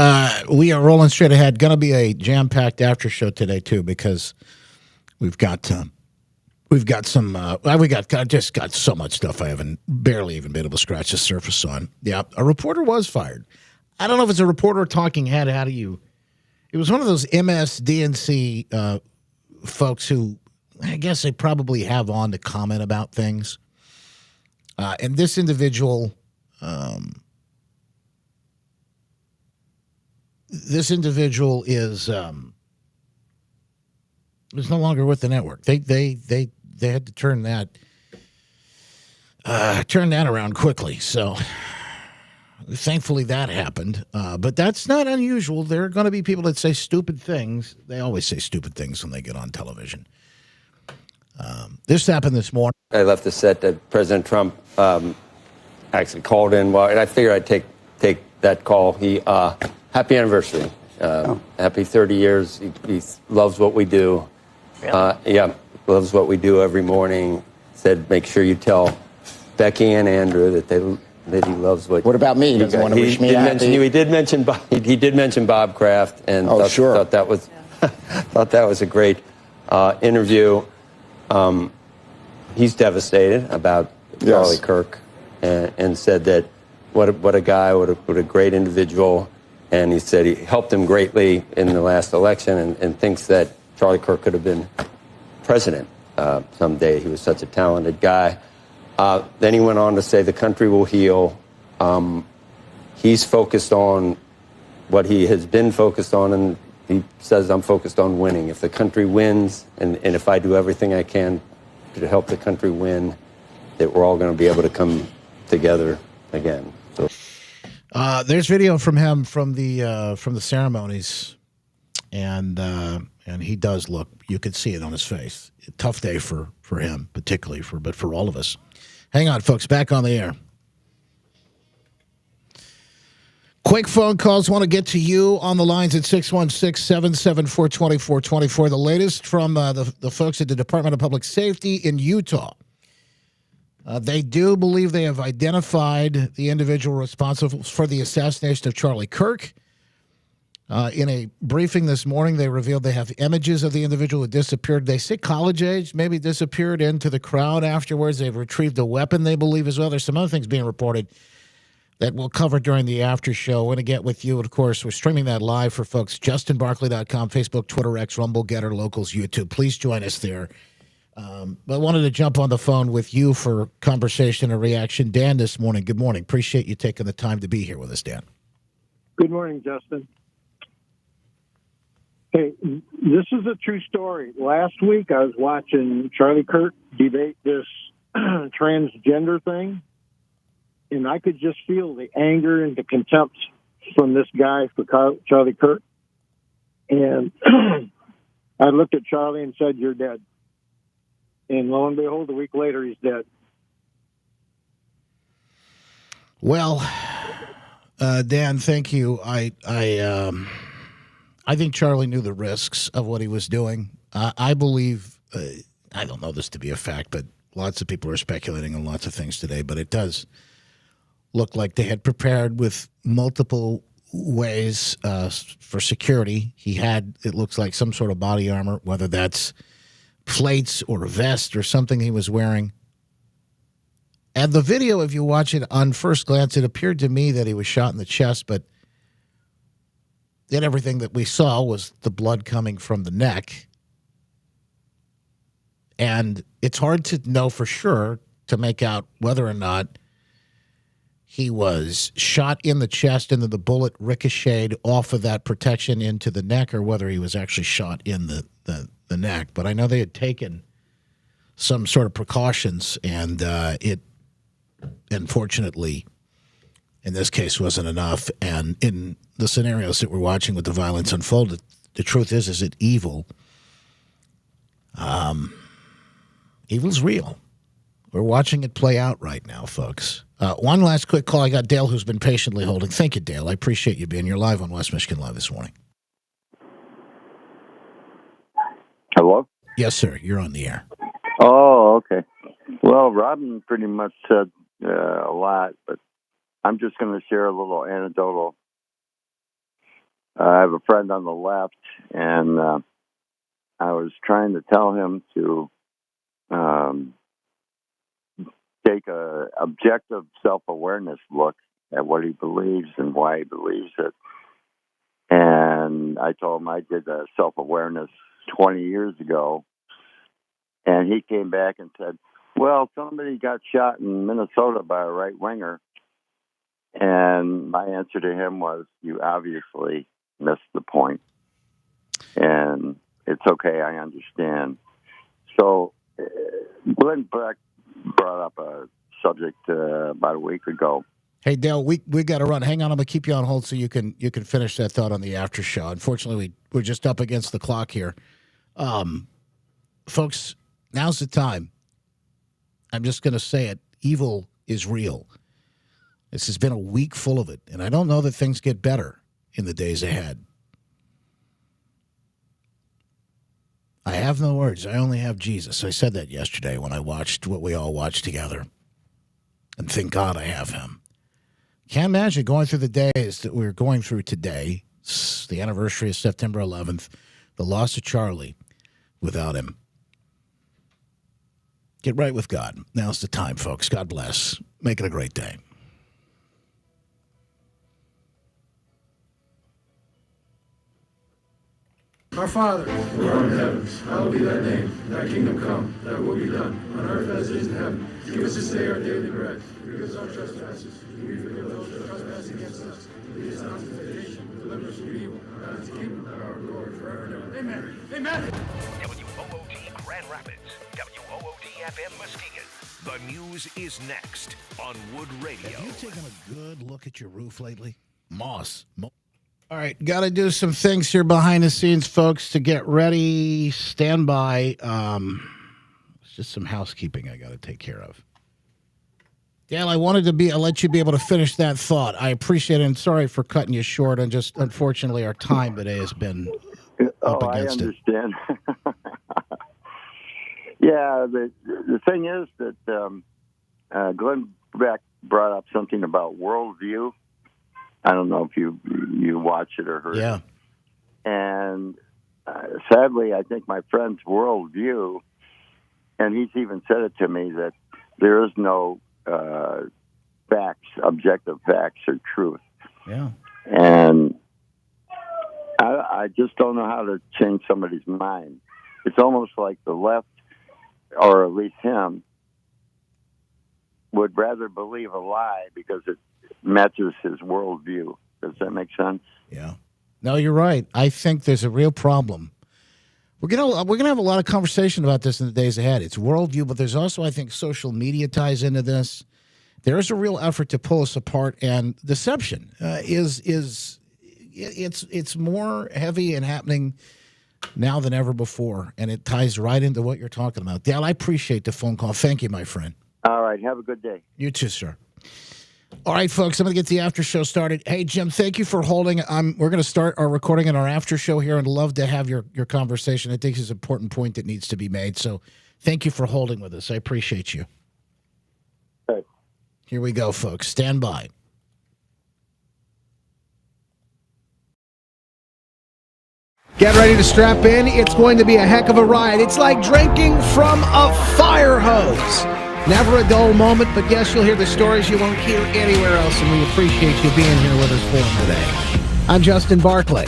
we are rolling straight ahead. Going to be a jam-packed after show today, too, because we've got some. We've got so much stuff I haven't barely even been able to scratch the surface on. Yeah, a reporter was fired. I don't know if it's a reporter or talking head. How do you? It was one of those MSDNC folks who I guess they probably have on to comment about things. And this individual, is It was no longer with the network. They had to turn that around quickly. So thankfully that happened. But that's not unusual. There are going to be people that say stupid things. They always say stupid things when they get on television. This happened this morning. I left the set that President Trump actually called in. Well, and I figured I'd take that call. Happy anniversary. Happy 30 years. He loves what we do. Really? Loves what we do every morning. Said, make sure you tell Becky and Andrew that he loves what. What about me? He doesn't want to wish me happy. He did mention Bob Kraft, and thought that was a great interview. He's devastated about Charlie Kirk, and said that what a guy, what a great individual, and he said he helped him greatly in the last election, and thinks that Charlie Kirk could have been president someday. He was such a talented guy. Then he went on to say the country will heal. He's focused on what he has been focused on, and he says, I'm focused on winning. If the country wins, and if I do everything I can to help the country win, that we're all going to be able to come together again. So, there's video from him from the ceremonies, and he does look. You could see it on his face. A tough day for him, particularly but for all of us. Hang on, folks. Back on the air. Quick phone calls. Want to get to you on the lines at 616-774-2424. The latest from the folks at the Department of Public Safety in Utah. They do believe they have identified the individual responsible for the assassination of Charlie Kirk. In a briefing this morning, they revealed they have images of the individual who disappeared. They say college age, maybe disappeared into the crowd afterwards. They've retrieved a weapon, they believe, as well. There's some other things being reported that we'll cover during the after show. We're going to get with you. And of course, we're streaming that live for folks. JustinBarkley.com, Facebook, Twitter, X, Rumble, Getter, Locals, YouTube. Please join us there. But I wanted to jump on the phone with you for conversation and reaction. Dan, this morning. Good morning. Appreciate you taking the time to be here with us, Dan. Good morning, Justin. Hey, this is a true story. Last week, I was watching Charlie Kirk debate this transgender thing, and I could just feel the anger and the contempt from this guy for Charlie Kirk. And I looked at Charlie and said, "You're dead." And lo and behold, a week later, he's dead. Well, Dan, thank you. I think Charlie knew the risks of what he was doing. I believe, I don't know this to be a fact, but lots of people are speculating on lots of things today, but it does look like they had prepared with multiple ways for security. He had, it looks like, some sort of body armor, whether that's plates or a vest or something he was wearing. And the video, if you watch it on first glance, it appeared to me that he was shot in the chest, but then everything that we saw was the blood coming from the neck. And it's hard to know for sure to make out whether or not he was shot in the chest and then the bullet ricocheted off of that protection into the neck, or whether he was actually shot in the neck. But I know they had taken some sort of precautions, and it unfortunately in this case wasn't enough. And in the scenarios that we're watching with the violence unfold, the truth is that evil's real. We're watching it play out right now, folks. One last quick call. I got Dale, who's been patiently holding. Thank you, Dale. I appreciate you being here live on West Michigan Live this morning. Hello? Yes, sir. You're on the air. Oh, okay. Well, Robin pretty much said a lot, but I'm just going to share a little anecdotal. I have a friend on the left, and I was trying to tell him to take a objective self-awareness look at what he believes and why he believes it. And I told him I did a self-awareness 20 years ago, and he came back and said, well, somebody got shot in Minnesota by a right-winger. And my answer to him was, you obviously missed the point. And it's okay. I understand. So, Glenn Beck brought up a subject about a week ago. Hey, Dale, we got to run. Hang on, I'm going to keep you on hold so you can finish that thought on the after show. Unfortunately, we're just up against the clock here. Folks, now's the time. I'm just going to say it. Evil is real. This has been a week full of it, and I don't know that things get better in the days ahead. I have no words. I only have Jesus. I said that yesterday when I watched what we all watched together. And thank God I have him. Can't imagine going through the days that we're going through today. It's the anniversary of September 11th, the loss of Charlie, without him. Get right with God. Now's the time, folks. God bless. Make it a great day. Our Father, who art in heaven, hallowed be thy name. Thy kingdom come, thy will be done, on earth as it is in heaven. Give us this day our daily bread. Forgive us our trespasses. We forgive those who trespass against us. Lead us not into temptation, but deliver us from evil. God is the kingdom, the power, and glory forever and ever. Amen. Amen. WOOD Grand Rapids, WOOD FM Muskegon. The news is next on Wood Radio. Have you taken a good look at your roof lately? Moss. All right, got to do some things here behind the scenes, folks, to get ready. Stand by. It's just some housekeeping I got to take care of. Dale, I wanted to I'll let you be able to finish that thought. I appreciate it, and sorry for cutting you short. And just, unfortunately, our time today has been up against it. I understand. Yeah, the thing is that Glenn Beck brought up something about worldview. I don't know if you watch it or heard it. And sadly, I think my friend's worldview, and he's even said it to me, that there is no facts, objective facts or truth. Yeah. And I just don't know how to change somebody's mind. It's almost like the left, or at least him, would rather believe a lie because it matches his worldview. Does that make sense? Yeah. No, you're right. I think there's a real problem. We're gonna have a lot of conversation about this in the days ahead. It's worldview, but there's also, I think, social media ties into this. There is a real effort to pull us apart, and deception it's more heavy and happening now than ever before, and it ties right into what you're talking about. Dale, I appreciate the phone call. Thank you, my friend. All right. Have a good day. You too, sir. All right, folks, I'm going to get the after show started. Hey, Jim, thank you for holding. We're going to start our recording in our after show here, and love to have your conversation. I think it's an important point that needs to be made. So thank you for holding with us. I appreciate you. Okay. Here we go, folks. Stand by. Get ready to strap in. It's going to be a heck of a ride. It's like drinking from a fire hose. Never a dull moment, but yes, you'll hear the stories you won't hear anywhere else, and we appreciate you being here with us for them today. I'm Justin Barclay.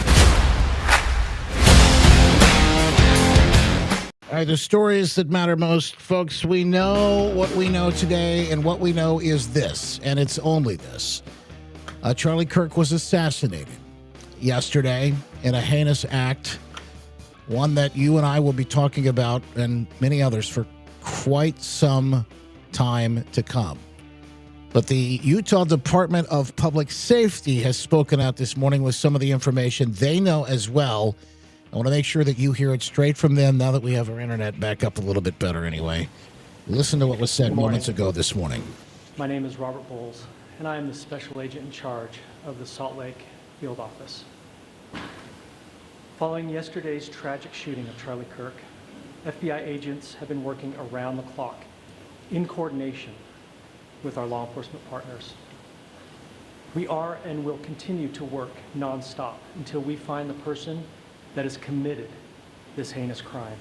All right, the stories that matter most, folks. We know what we know today, and what we know is this, and it's only this. Charlie Kirk was assassinated yesterday in a heinous act, one that you and I will be talking about, and many others, for quite some time to come. But the Utah Department of Public Safety has spoken out this morning with some of the information they know as well. I want to make sure that you hear it straight from them now that we have our internet back up a little bit better anyway. Listen to what was said moments ago this morning. My name is Robert Bowles, and I am the special agent in charge of the Salt Lake Field Office. Following yesterday's tragic shooting of Charlie Kirk, FBI agents have been working around the clock in coordination with our law enforcement partners. We are and will continue to work nonstop until we find the person that has committed this heinous crime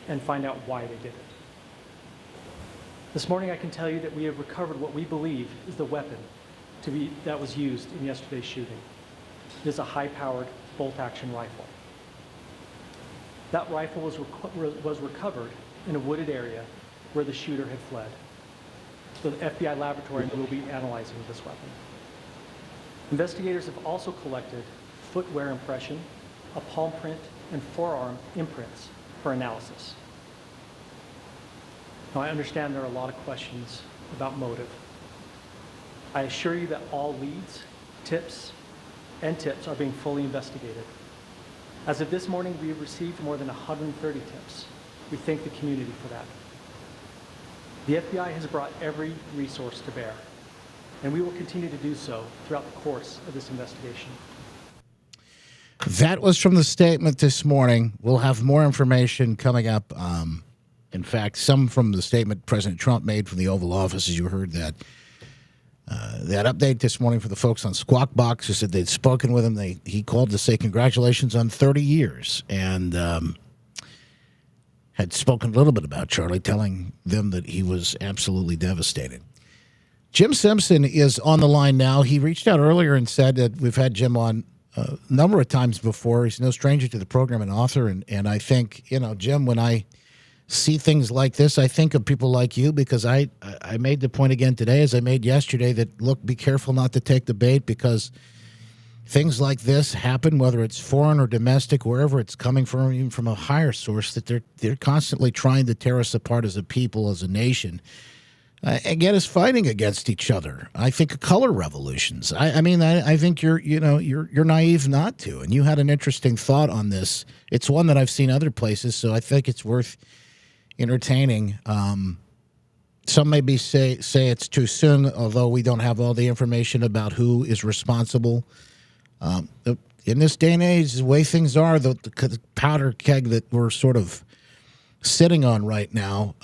and find out why they did it. This morning I can tell you that we have recovered what we believe is the weapon that was used in yesterday's shooting. It is a high-powered bolt-action rifle. That rifle was recovered in a wooded area where the shooter had fled. So the FBI laboratory will be analyzing this weapon. Investigators have also collected footwear impression, a palm print, and forearm imprints for analysis. Now, I understand there are a lot of questions about motive. I assure you that all leads, tips are being fully investigated. As of this morning, we have received more than 130 tips. We thank the community for that. The FBI has brought every resource to bear, and we will continue to do so throughout the course of this investigation. That was from the statement this morning. We'll have more information coming up. In fact, some from the statement President Trump made from the Oval Office, as you heard that. That update this morning for the folks on Squawk Box, who said they'd spoken with him. He called to say congratulations on 30 years and had spoken a little bit about Charlie, telling them that he was absolutely devastated. Jim Simpson is on the line now. He reached out earlier and said that we've had Jim on a number of times before. He's no stranger to the program, an author. And I think, Jim, when I see things like this, I think of people like you because I made the point again today, as I made yesterday, that, look, be careful not to take the bait because things like this happen, whether it's foreign or domestic, wherever it's coming from, even from a higher source, that they're constantly trying to tear us apart as a people, as a nation. And get us fighting against each other. I think of color revolutions. I think you're naive not to. And you had an interesting thought on this. It's one that I've seen other places, so I think it's worth entertaining. Some maybe say it's too soon, although we don't have all the information about who is responsible. In this day and age, the way things are, the powder keg that we're sort of sitting on right now.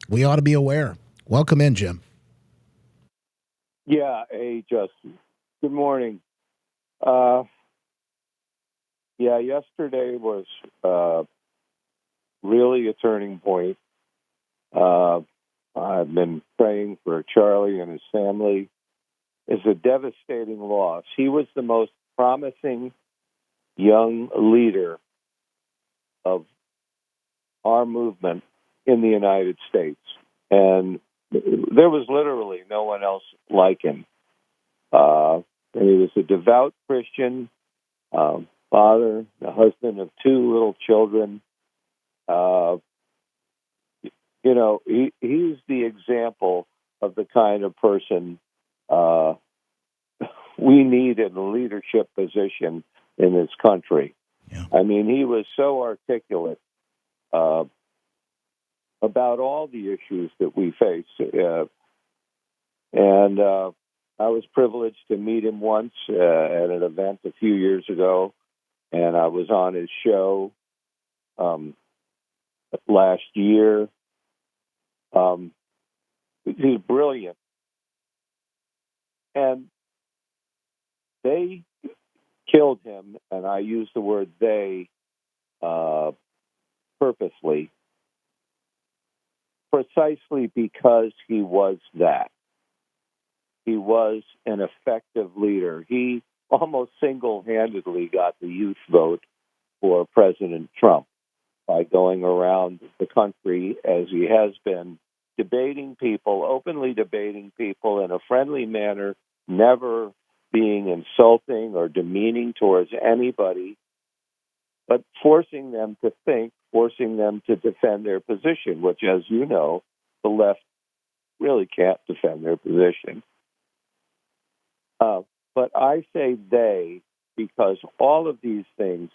We ought to be aware. Welcome in, Jim. Yeah, hey, Justin. Good morning. Yesterday was really a turning point. I've been praying for Charlie and his family. It's a devastating loss. He was the most promising young leader of our movement in the United States. And there was literally no one else like him. And he was a devout Christian, father, the husband of two little children. He's the example of the kind of person we need in a leadership position in this country. Yeah. I mean, he was so articulate about all the issues that we face. And I was privileged to meet him once at an event a few years ago, and I was on his show last year. He's brilliant. And they killed him, and I use the word they purposely, precisely because he was that. He was an effective leader. He almost single-handedly got the youth vote for President Trump by going around the country, as he has been, debating people, openly debating people in a friendly manner, never being insulting or demeaning towards anybody, but forcing them to think, forcing them to defend their position, which, as you know, the left really can't defend their position. But I say they because all of these things,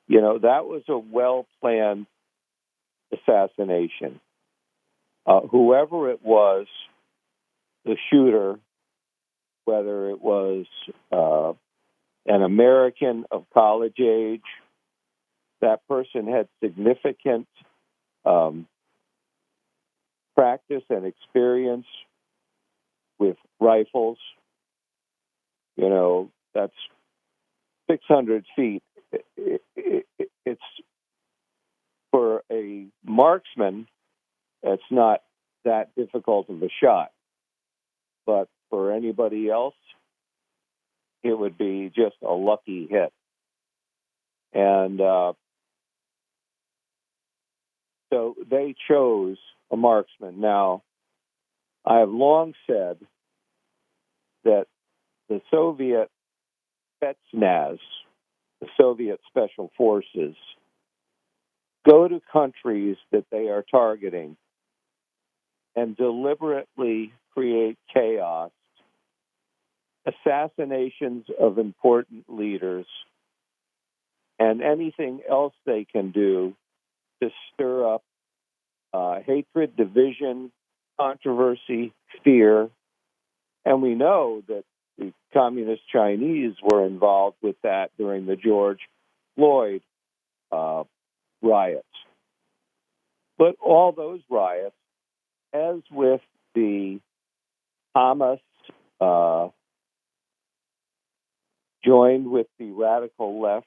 that was a well-planned assassination. Whoever it was, the shooter, whether it was an American of college age, that person had significant practice and experience with rifles. That's 600 feet. It's for a marksman, it's not that difficult of a shot. But for anybody else, it would be just a lucky hit. And so they chose a marksman. Now, I have long said that the Soviet Spetsnaz, the Soviet Special Forces, go to countries that they are targeting and deliberately create chaos, assassinations of important leaders, and anything else they can do to stir up hatred, division, controversy, fear. And we know that the communist Chinese were involved with that during the George Floyd riots. But all those riots, as with the Hamas joined with the radical left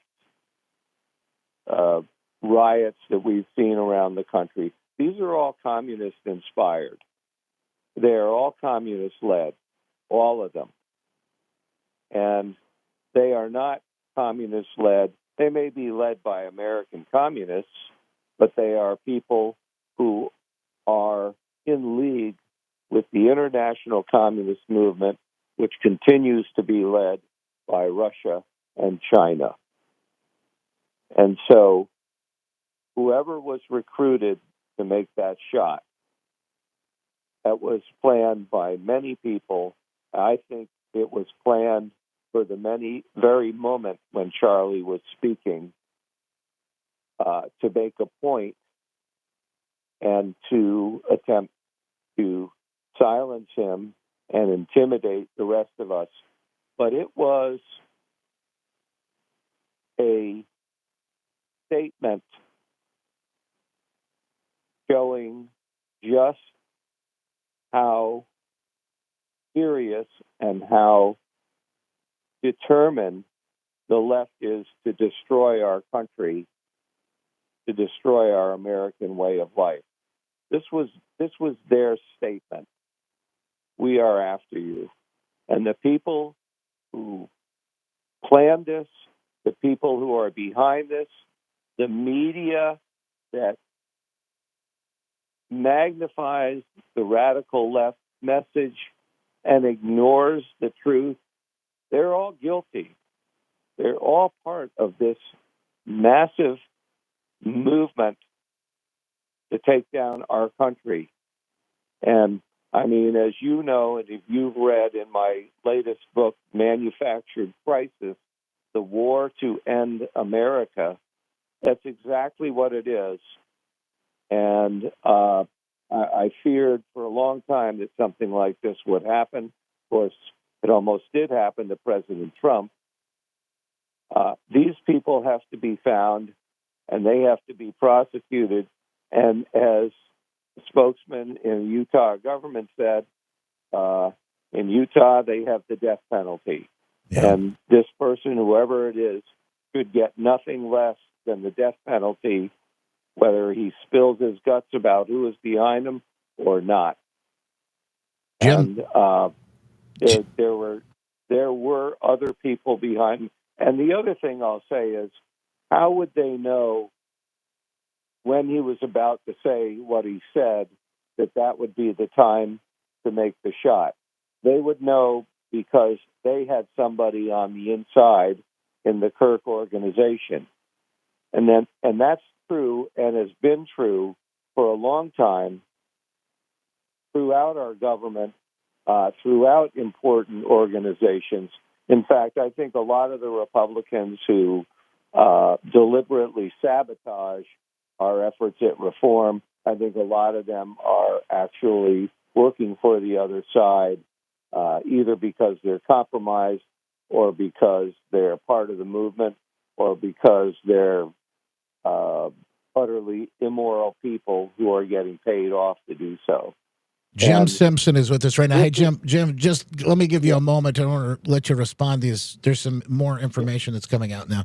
riots that we've seen around the country, these are all communist-inspired. They are all communist-led, all of them. And they are not communist-led. They may be led by American communists, but they are people who are in league with the international communist movement, which continues to be led by Russia and China. And so whoever was recruited to make that shot, that was planned by many people. I think it was planned for the very moment when Charlie was speaking to make a point and to attempt to silence him and intimidate the rest of us. But it was a statement showing just how serious and how determined the left is to destroy our country, to destroy our American way of life. This was their statement. We are after you. And the people who planned this, the people who are behind this, the media that magnifies the radical left message and ignores the truth, they're all guilty. They're all part of this massive movement to take down our country. And I mean, as you know, and if you've read in my latest book, Manufactured Crisis, The War to End America, that's exactly what it is. And I feared for a long time that something like this would happen. Of course, it almost did happen to President Trump. These people have to be found, and they have to be prosecuted. And as the spokesman in the Utah government said, in Utah, they have the death penalty. Yeah. And this person, whoever it is, could get nothing less than the death penalty, whether he spills his guts about who is behind him or not. Jim? And there were other people behind him. And the other thing I'll say is, how would they know when he was about to say what he said that would be the time to make the shot? They would know because they had somebody on the inside in the Kirk organization. And that's true and has been true for a long time throughout our government, throughout important organizations. In fact, I think a lot of the Republicans who deliberately sabotage our efforts at reform, I think a lot of them are actually working for the other side, either because they're compromised or because they're part of the movement or because they're utterly immoral people who are getting paid off to do so. Jim Simpson is with us right now. Hey, Jim, just let me give you a moment. I want to let you respond to this. There's some more information that's coming out now.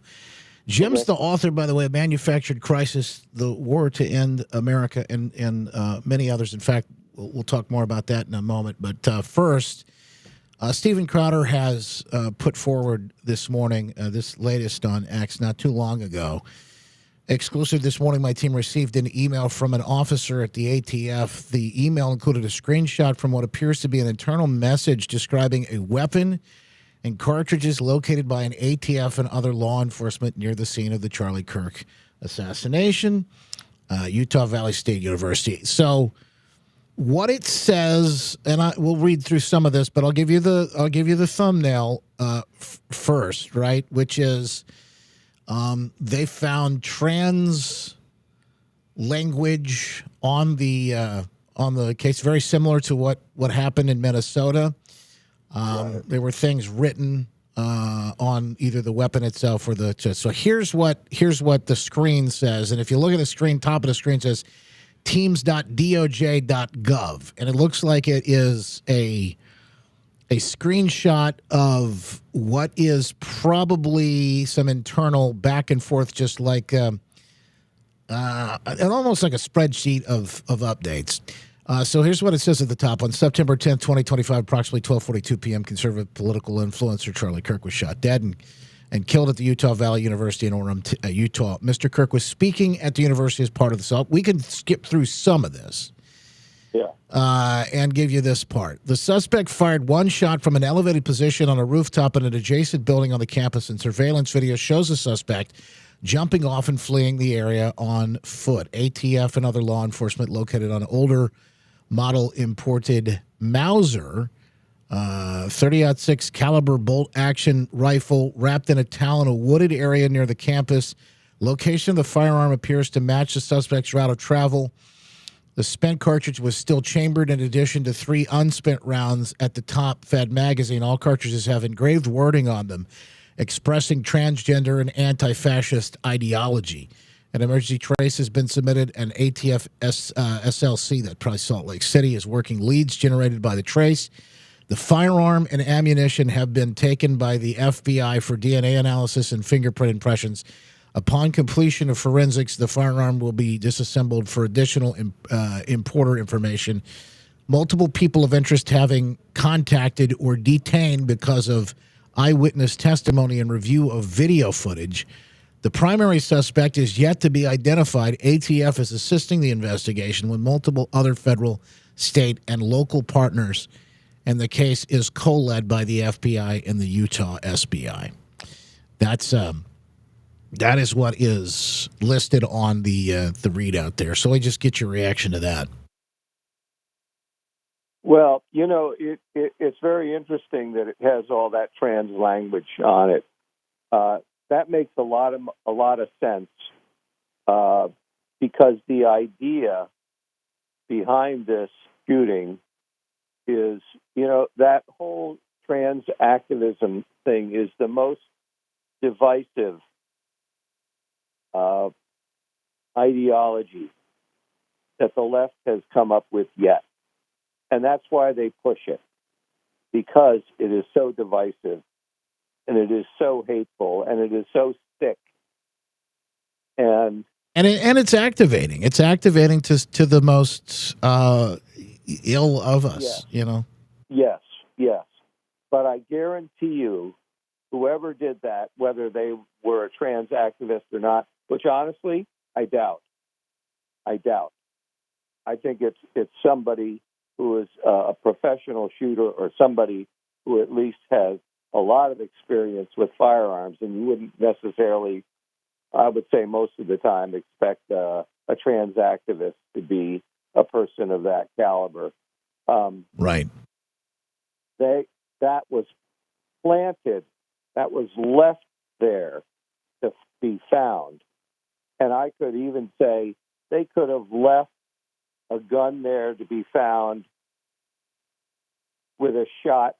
Jim's the author, by the way, of Manufactured Crisis, The War to End America, and many others. In fact, we'll talk more about that in a moment. But first, Steven Crowder has put forward this morning, this latest on X, not too long ago. Exclusive this morning, my team received an email from an officer at the ATF. The email included a screenshot from what appears to be an internal message describing a weapon and cartridges located by an ATF and other law enforcement near the scene of the Charlie Kirk assassination, Utah Valley State University. So what it says, and we'll read through some of this, but I'll give you the thumbnail first, right? Which is they found trans language on the case, very similar to what happened in Minnesota. There were things written on either the weapon itself or the. So here's what the screen says, and if you look at the screen, top of the screen says teams.doj.gov, and it looks like it is a screenshot of what is probably some internal back and forth, just like and almost like a spreadsheet of updates. So here's what it says at the top. On September 10th, 2025, approximately 12:42 p.m., conservative political influencer Charlie Kirk was shot dead and killed at the Utah Valley University in Orem, Utah. Mr. Kirk was speaking at the university as part of the assault. We can skip through some of this. And give you this part. The suspect fired one shot from an elevated position on a rooftop in an adjacent building on the campus, and surveillance video shows the suspect jumping off and fleeing the area on foot. ATF and other law enforcement located on older model imported Mauser 30-06 caliber bolt action rifle wrapped in a towel in a wooded area near the campus. Location of the firearm appears to match the suspect's route of travel. The spent cartridge was still chambered in addition to 3 unspent rounds at the top Fed magazine. All cartridges have engraved wording on them expressing transgender and anti-fascist ideology. An emergency trace has been submitted, and ATF SLC, that probably Salt Lake City, is working leads generated by the trace. The firearm and ammunition have been taken by the FBI for DNA analysis and fingerprint impressions. Upon completion of forensics, the firearm will be disassembled for additional importer information. Multiple people of interest having contacted or detained because of eyewitness testimony and review of video footage. The primary suspect is yet to be identified. ATF is assisting the investigation with multiple other federal, state, and local partners, and the case is co-led by the FBI and the Utah SBI. That is what is listed on the readout there. So I just get your reaction to that. Well, it's very interesting that it has all that trans language on it. That makes a lot of sense because the idea behind this shooting is, that whole trans activism thing is the most divisive ideology that the left has come up with yet. And that's why they push it, because it is so divisive and it is so hateful and it is so sick. And it's activating. It's activating to the most ill of us, Yes. But I guarantee you, whoever did that, whether they were a trans activist or not, which honestly, I doubt. I think it's somebody who is a professional shooter or somebody who at least has a lot of experience with firearms, and you wouldn't necessarily, I would say most of the time, expect a trans activist to be a person of that caliber. Right. That was planted, that was left there to be found. And I could even say they could have left a gun there to be found with a shot,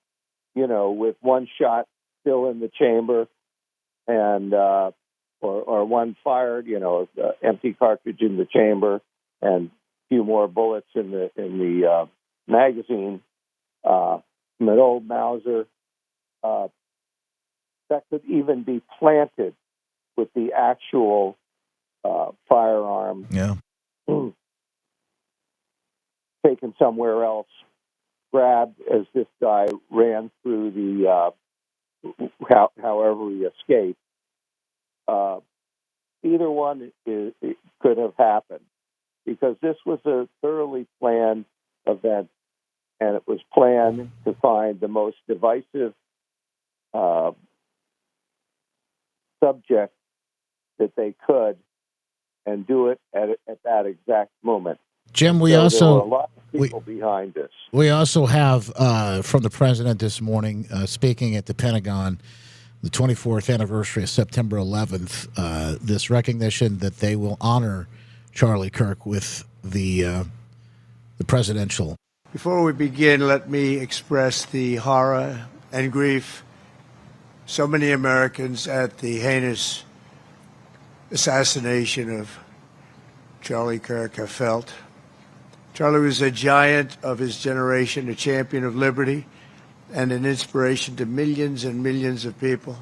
with one shot still in the chamber and or one fired, empty cartridge in the chamber and a few more bullets in the magazine, from an old Mauser. That could even be planted with the actual firearm. Yeah. Taken somewhere else, grabbed as this guy ran through the however he escaped. Either one it could have happened because this was a thoroughly planned event, and it was planned to find the most divisive subject that they could and do it at that exact moment. Jim, we So also there were a lot of people behind this. We also have from the president this morning speaking at the Pentagon, the 24th anniversary of September 11th. This recognition that they will honor Charlie Kirk with the presidential. Before we begin, let me express the horror and grief so many Americans at the heinous assassination of Charlie Kirk have felt. Charlie was a giant of his generation, a champion of liberty, and an inspiration to millions and millions of people.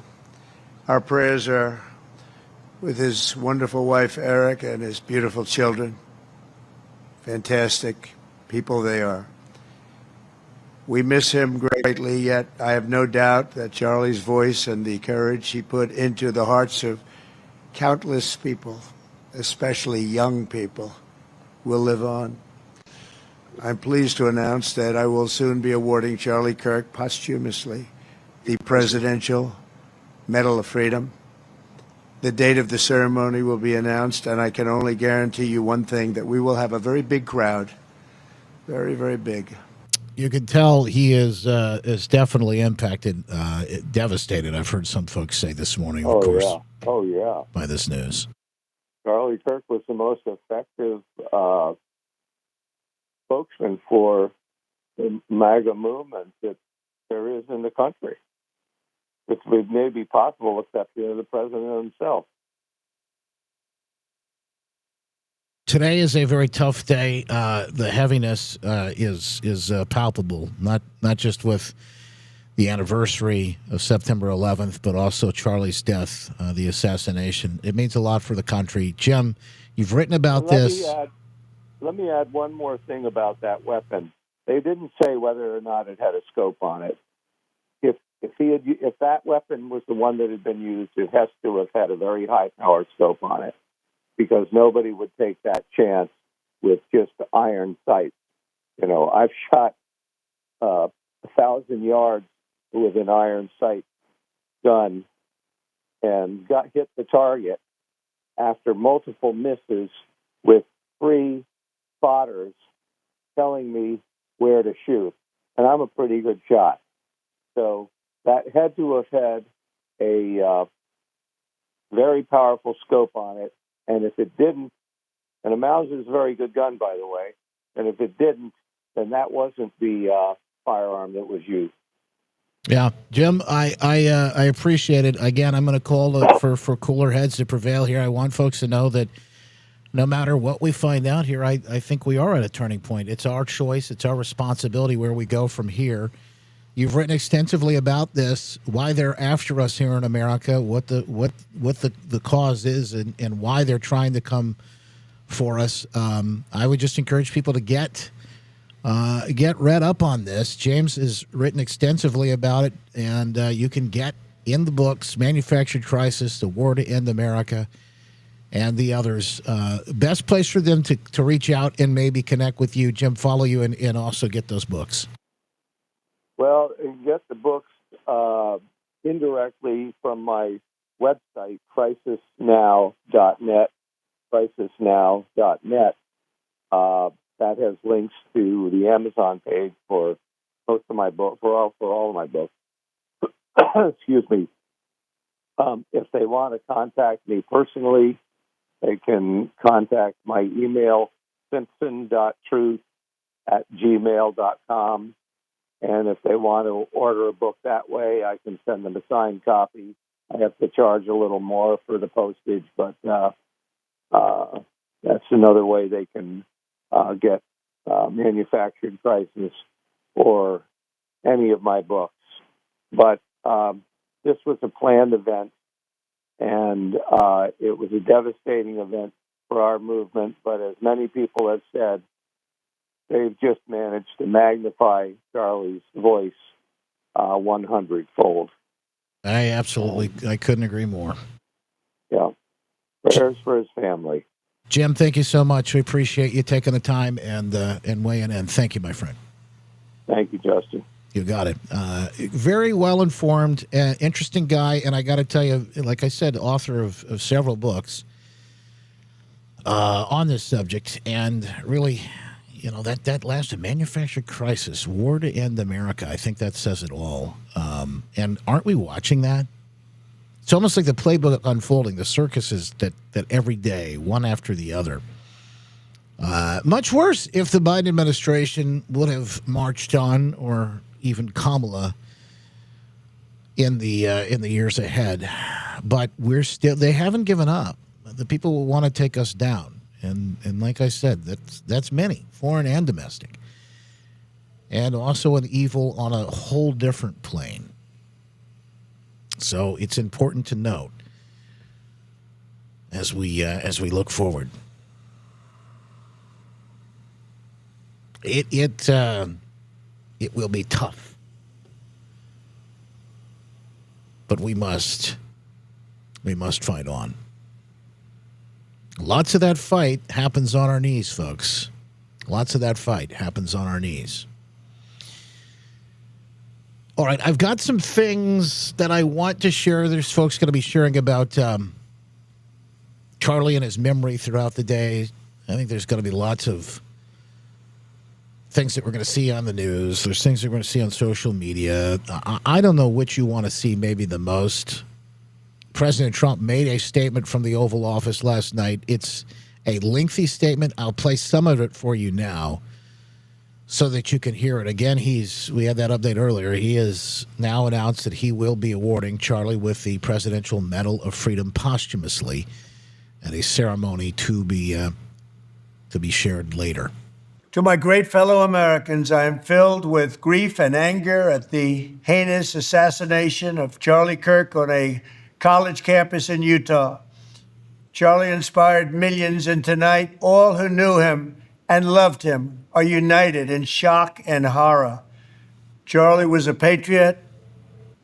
Our prayers are with his wonderful wife, Eric, and his beautiful children. Fantastic people they are. We miss him greatly, yet I have no doubt that Charlie's voice and the courage he put into the hearts of countless people, especially young people, will live on. I'm pleased to announce that I will soon be awarding Charlie Kirk posthumously the Presidential Medal of Freedom. The date of the ceremony will be announced, and I can only guarantee you one thing, that we will have a very big crowd. Very, very big. You can tell he is definitely impacted, devastated. I've heard some folks say this morning, of course. Yeah. Oh, yeah. By this news. Charlie Kirk was the most effective spokesman for the MAGA movement that there is in the country. Which may be possible except the president himself. Today is a very tough day. The heaviness is palpable, not just with the anniversary of September 11th, but also Charlie's death, the assassination. It means a lot for the country. Jim, you've written about this. Let me add one more thing about that weapon. They didn't say whether or not it had a scope on it. If that weapon was the one that had been used, it has to have had a very high power scope on it, because nobody would take that chance with just iron sights. You know, I've shot 1,000 yards with an iron sight gun and hit the target after multiple misses with 3 spotters telling me where to shoot. And I'm a pretty good shot. So that had to have had a very powerful scope on it. And if it didn't, and a Mauser is a very good gun, by the way, and if it didn't, then that wasn't the firearm that was used. Yeah, Jim, I appreciate it. Again, I'm going to call for cooler heads to prevail here. I want folks to know that no matter what we find out here, I think we are at a turning point. It's our choice. It's our responsibility where we go from here. You've written extensively about this, why they're after us here in America, what the cause is, and why they're trying to come for us. I would just encourage people to get read up on this. James has written extensively about it, and you can get in the books Manufactured Crisis, The War to End America, and the others. Best place for them to reach out and maybe connect with you, Jim, follow you, and also get those books. Well, you can get the books indirectly from my website, crisisnow.net, crisisnow.net. That has links to the Amazon page for most of my book, for all of my books. Excuse me. If they want to contact me personally, they can contact my email, simpson.truth@gmail.com. And if they want to order a book that way, I can send them a signed copy. I have to charge a little more for the postage, but that's another way they can get Manufactured Crisis or any of my books. But this was a planned event, and it was a devastating event for our movement. But as many people have said, they've just managed to magnify Charlie's voice 100-fold. I couldn't agree more. Yeah. Prayers for his family. Jim, thank you so much. We appreciate you taking the time and weighing in. Thank you, my friend. Thank you, Justin. You got it. Very well informed, interesting guy, and I got to tell you, like I said, author of several books on this subject, and really, that last manufactured crisis, war to end America. I think that says it all. And aren't we watching that? It's almost like the playbook unfolding, the circuses that every day, one after the other. Much worse if the Biden administration would have marched on, or even Kamala in the years ahead. But they haven't given up. The people will want to take us down. And like I said, that's many, foreign and domestic. And also an evil on a whole different plane. So it's important to note as we look forward. It will be tough, but we must fight on. Lots of that fight happens on our knees, folks. Lots of that fight happens on our knees. All right, I've got some things that I want to share. There's folks going to be sharing about Charlie and his memory throughout the day. I think there's going to be lots of things that we're going to see on the news. There's things that we're going to see on social media. I don't know which you want to see maybe the most. President Trump made a statement from the Oval Office last night. It's a lengthy statement. I'll play some of it for you now so that you can hear it. Again, we had that update earlier. He has now announced that he will be awarding Charlie with the Presidential Medal of Freedom posthumously at a ceremony to be shared later. To my great fellow Americans, I am filled with grief and anger at the heinous assassination of Charlie Kirk on a college campus in Utah. Charlie inspired millions, and tonight, all who knew him and loved him are united in shock and horror. Charlie was a patriot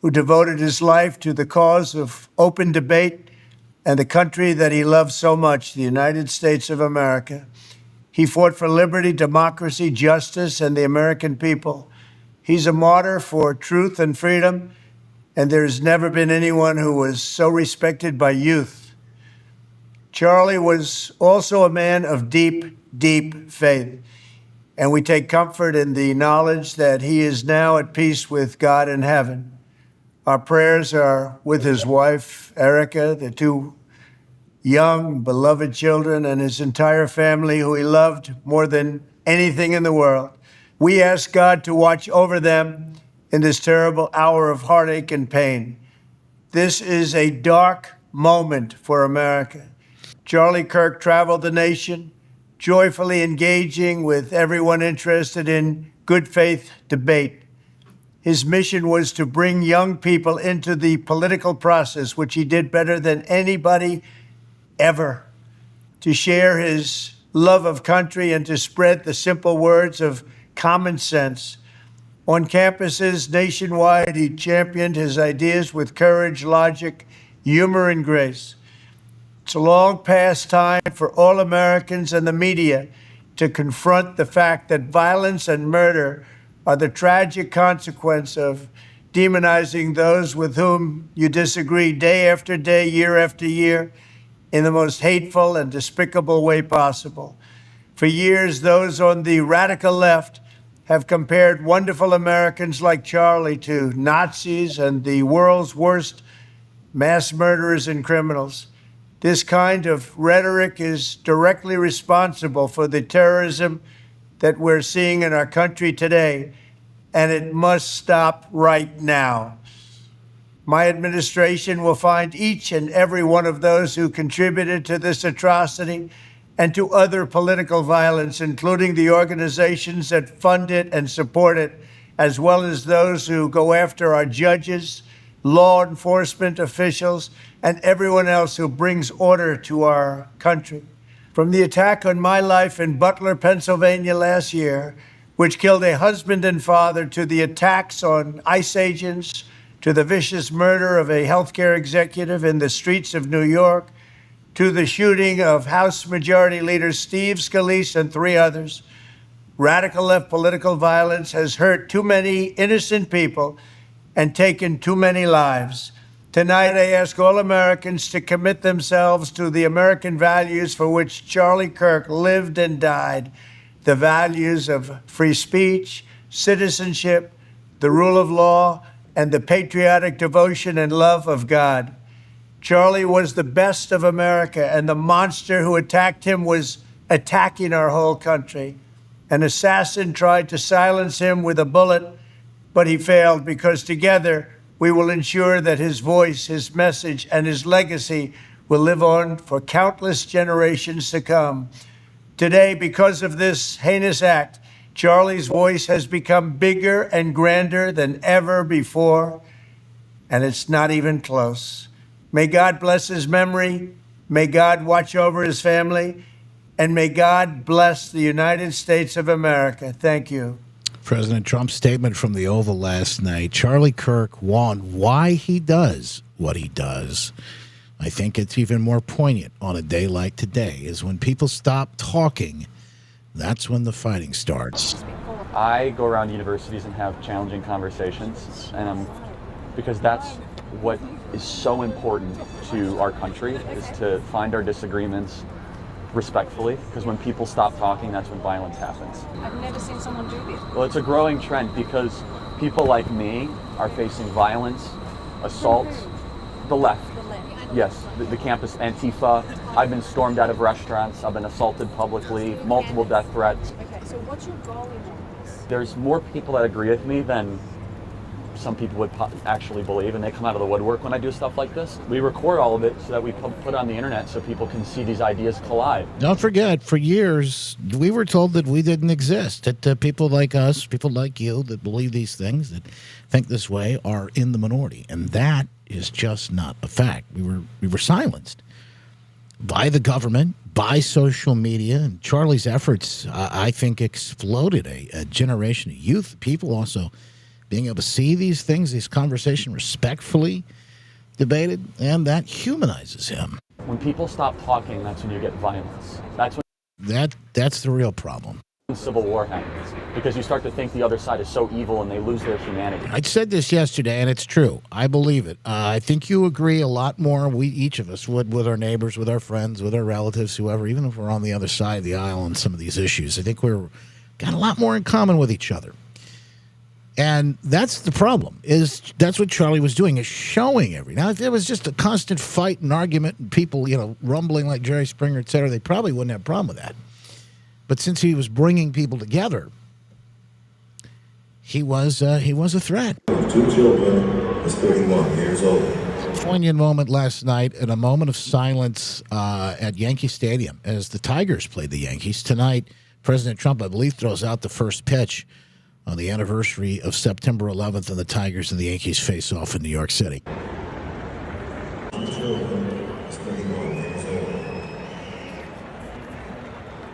who devoted his life to the cause of open debate and the country that he loved so much, the United States of America. He fought for liberty, democracy, justice, and the American people. He's a martyr for truth and freedom, and there's never been anyone who was so respected by youth. Charlie was also a man of deep, deep faith, and we take comfort in the knowledge that he is now at peace with God in heaven. Our prayers are with his wife, Erica, the two young, beloved children, and his entire family, who he loved more than anything in the world. We ask God to watch over them in this terrible hour of heartache and pain. This is a dark moment for America. Charlie Kirk traveled the nation, joyfully engaging with everyone interested in good faith debate. His mission was to bring young people into the political process, which he did better than anybody ever, to share his love of country and to spread the simple words of common sense. On campuses nationwide, he championed his ideas with courage, logic, humor, and grace. It's a long past time for all Americans and the media to confront the fact that violence and murder are the tragic consequence of demonizing those with whom you disagree day after day, year after year, in the most hateful and despicable way possible. For years, those on the radical left have compared wonderful Americans like Charlie to Nazis and the world's worst mass murderers and criminals. This kind of rhetoric is directly responsible for the terrorism that we're seeing in our country today, and it must stop right now. My administration will find each and every one of those who contributed to this atrocity and to other political violence, including the organizations that fund it and support it, as well as those who go after our judges, law enforcement officials, and everyone else who brings order to our country. From the attack on my life in Butler, Pennsylvania last year, which killed a husband and father, to the attacks on ICE agents, to the vicious murder of a healthcare executive in the streets of New York, to the shooting of House Majority Leader Steve Scalise and 3 others, Radical left political violence has hurt too many innocent people and taken too many lives. Tonight, I ask all Americans to commit themselves to the American values for which Charlie Kirk lived and died, the values of free speech, citizenship, the rule of law, and the patriotic devotion and love of God. Charlie was the best of America, and the monster who attacked him was attacking our whole country. An assassin tried to silence him with a bullet, but he failed because together we will ensure that his voice, his message, and his legacy will live on for countless generations to come. Today, because of this heinous act, Charlie's voice has become bigger and grander than ever before, and it's not even close. May God bless his memory, may God watch over his family, and may God bless the United States of America. Thank you. President Trump's statement from the Oval last night. Charlie Kirk warned why he does what he does. I think it's even more poignant on a day like today, is when people stop talking, that's when the fighting starts. I go around universities and have challenging conversations, and because that's what is so important to our country, is to find our disagreements respectfully, because when people stop talking, that's when violence happens. I've never seen someone do this. Well, it's a growing trend because people like me are facing violence, assault, the left. Yes, the campus Antifa. I've been stormed out of restaurants. I've been assaulted publicly, multiple death threats. Okay, so what's your goal in all this? There's more people that agree with me than some people would actually believe, and they come out of the woodwork when I do stuff like this. We record all of it so that we put it on the internet so people can see these ideas collide. Don't forget, for years, we were told that we didn't exist, that people like us, people like you that believe these things, that think this way, are in the minority. And that is just not a fact. We were silenced by the government, by social media, and Charlie's efforts, I think, exploded a generation of youth, people also being able to see these things, these conversations respectfully debated, and that humanizes him. When people stop talking, that's when you get violence. That's when that's the real problem. Civil war happens, because you start to think the other side is so evil and they lose their humanity. I said this yesterday, and it's true. I believe it. I think you agree a lot more, each of us would, with our neighbors, with our friends, with our relatives, whoever, even if we're on the other side of the aisle on some of these issues. I think we're got a lot more in common with each other. And that's the problem, is that's what Charlie was doing, is showing now, if there was just a constant fight and argument and people, rumbling like Jerry Springer, et cetera, they probably wouldn't have a problem with that. But since he was bringing people together, he was a threat. 2 children, is 31 years old. Poignant moment last night, and a moment of silence at Yankee Stadium as the Tigers played the Yankees. Tonight, President Trump, I believe, throws out the first pitch on the anniversary of September 11th, and the Tigers and the Yankees face off in New York City.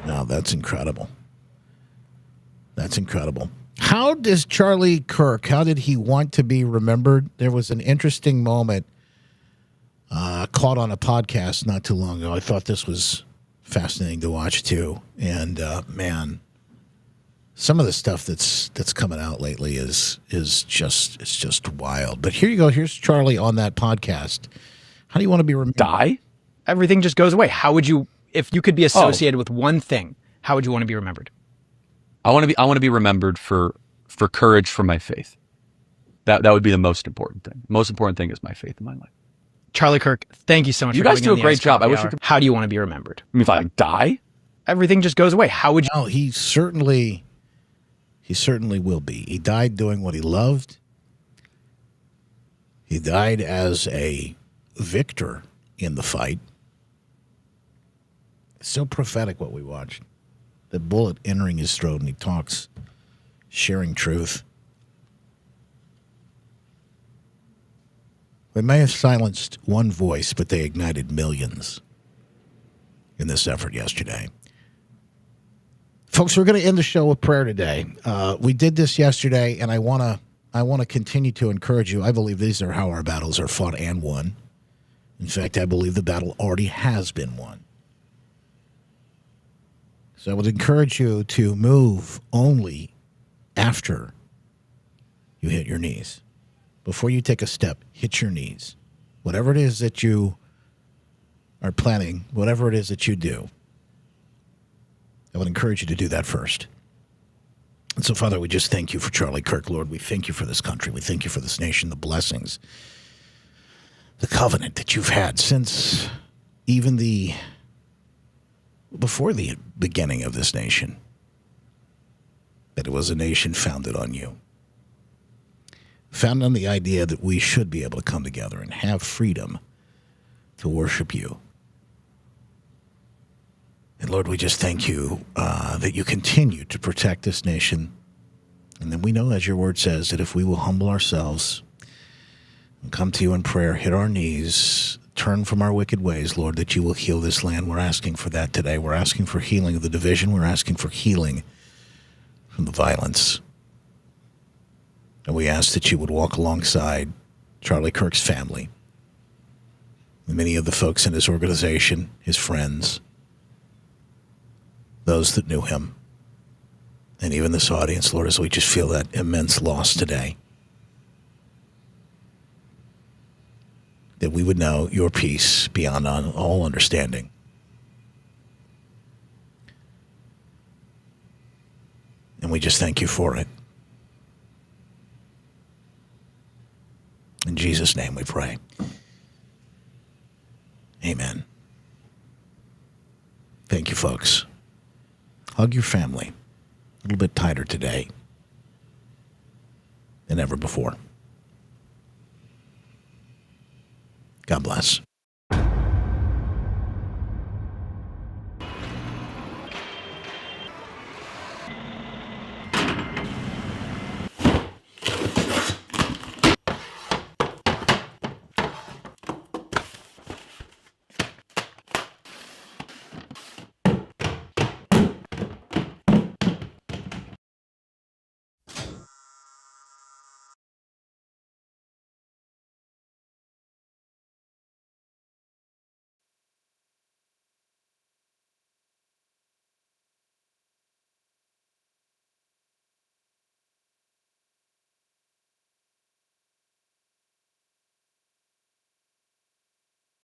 Now, that's incredible. That's incredible. How does Charlie Kirk, how did he want to be remembered? There was an interesting moment caught on a podcast not too long ago. I thought this was fascinating to watch, too. And, man, some of the stuff that's coming out lately is just wild. But here you go. Here's Charlie on that podcast. How do you want to be remembered? Die? Everything just goes away. How would you, if you could be associated with one thing, how would you want to be remembered? I want to be remembered for courage for my faith. That would be the most important thing. The most important thing is my faith in my life. Charlie Kirk, thank you so much. You for guys do a great job. I wish you could. How do you want to be remembered? I mean, if I die, everything just goes away. How would you? Oh, he certainly will be. He died doing what he loved. He died as a victor in the fight. It's so prophetic what we watched. The bullet entering his throat, and he talks, sharing truth. They may have silenced one voice, but they ignited millions in this effort yesterday. Folks, we're going to end the show with prayer today. We did this yesterday, and I want to continue to encourage you. I believe these are how our battles are fought and won. In fact, I believe the battle already has been won. So I would encourage you to move only after you hit your knees. Before you take a step, hit your knees. Whatever it is that you are planning, whatever it is that you do, I would encourage you to do that first. And so, Father, we just thank you for Charlie Kirk, Lord. We thank you for this country. We thank you for this nation, the blessings, the covenant that you've had since even before the beginning of this nation, that it was a nation founded on you. Founded on the idea that we should be able to come together and have freedom to worship you. And Lord, we just thank you that you continue to protect this nation. And then we know, as your word says, that if we will humble ourselves and come to you in prayer, hit our knees, turn from our wicked ways, Lord, that you will heal this land. We're asking for that today. We're asking for healing of the division. We're asking for healing from the violence. And we ask that you would walk alongside Charlie Kirk's family, and many of the folks in his organization, his friends, those that knew him, and even this audience, Lord, as we just feel that immense loss today, that we would know your peace beyond all understanding. And we just thank you for it. In Jesus' name we pray. Amen. Thank you, folks. Hug your family a little bit tighter today than ever before. God bless.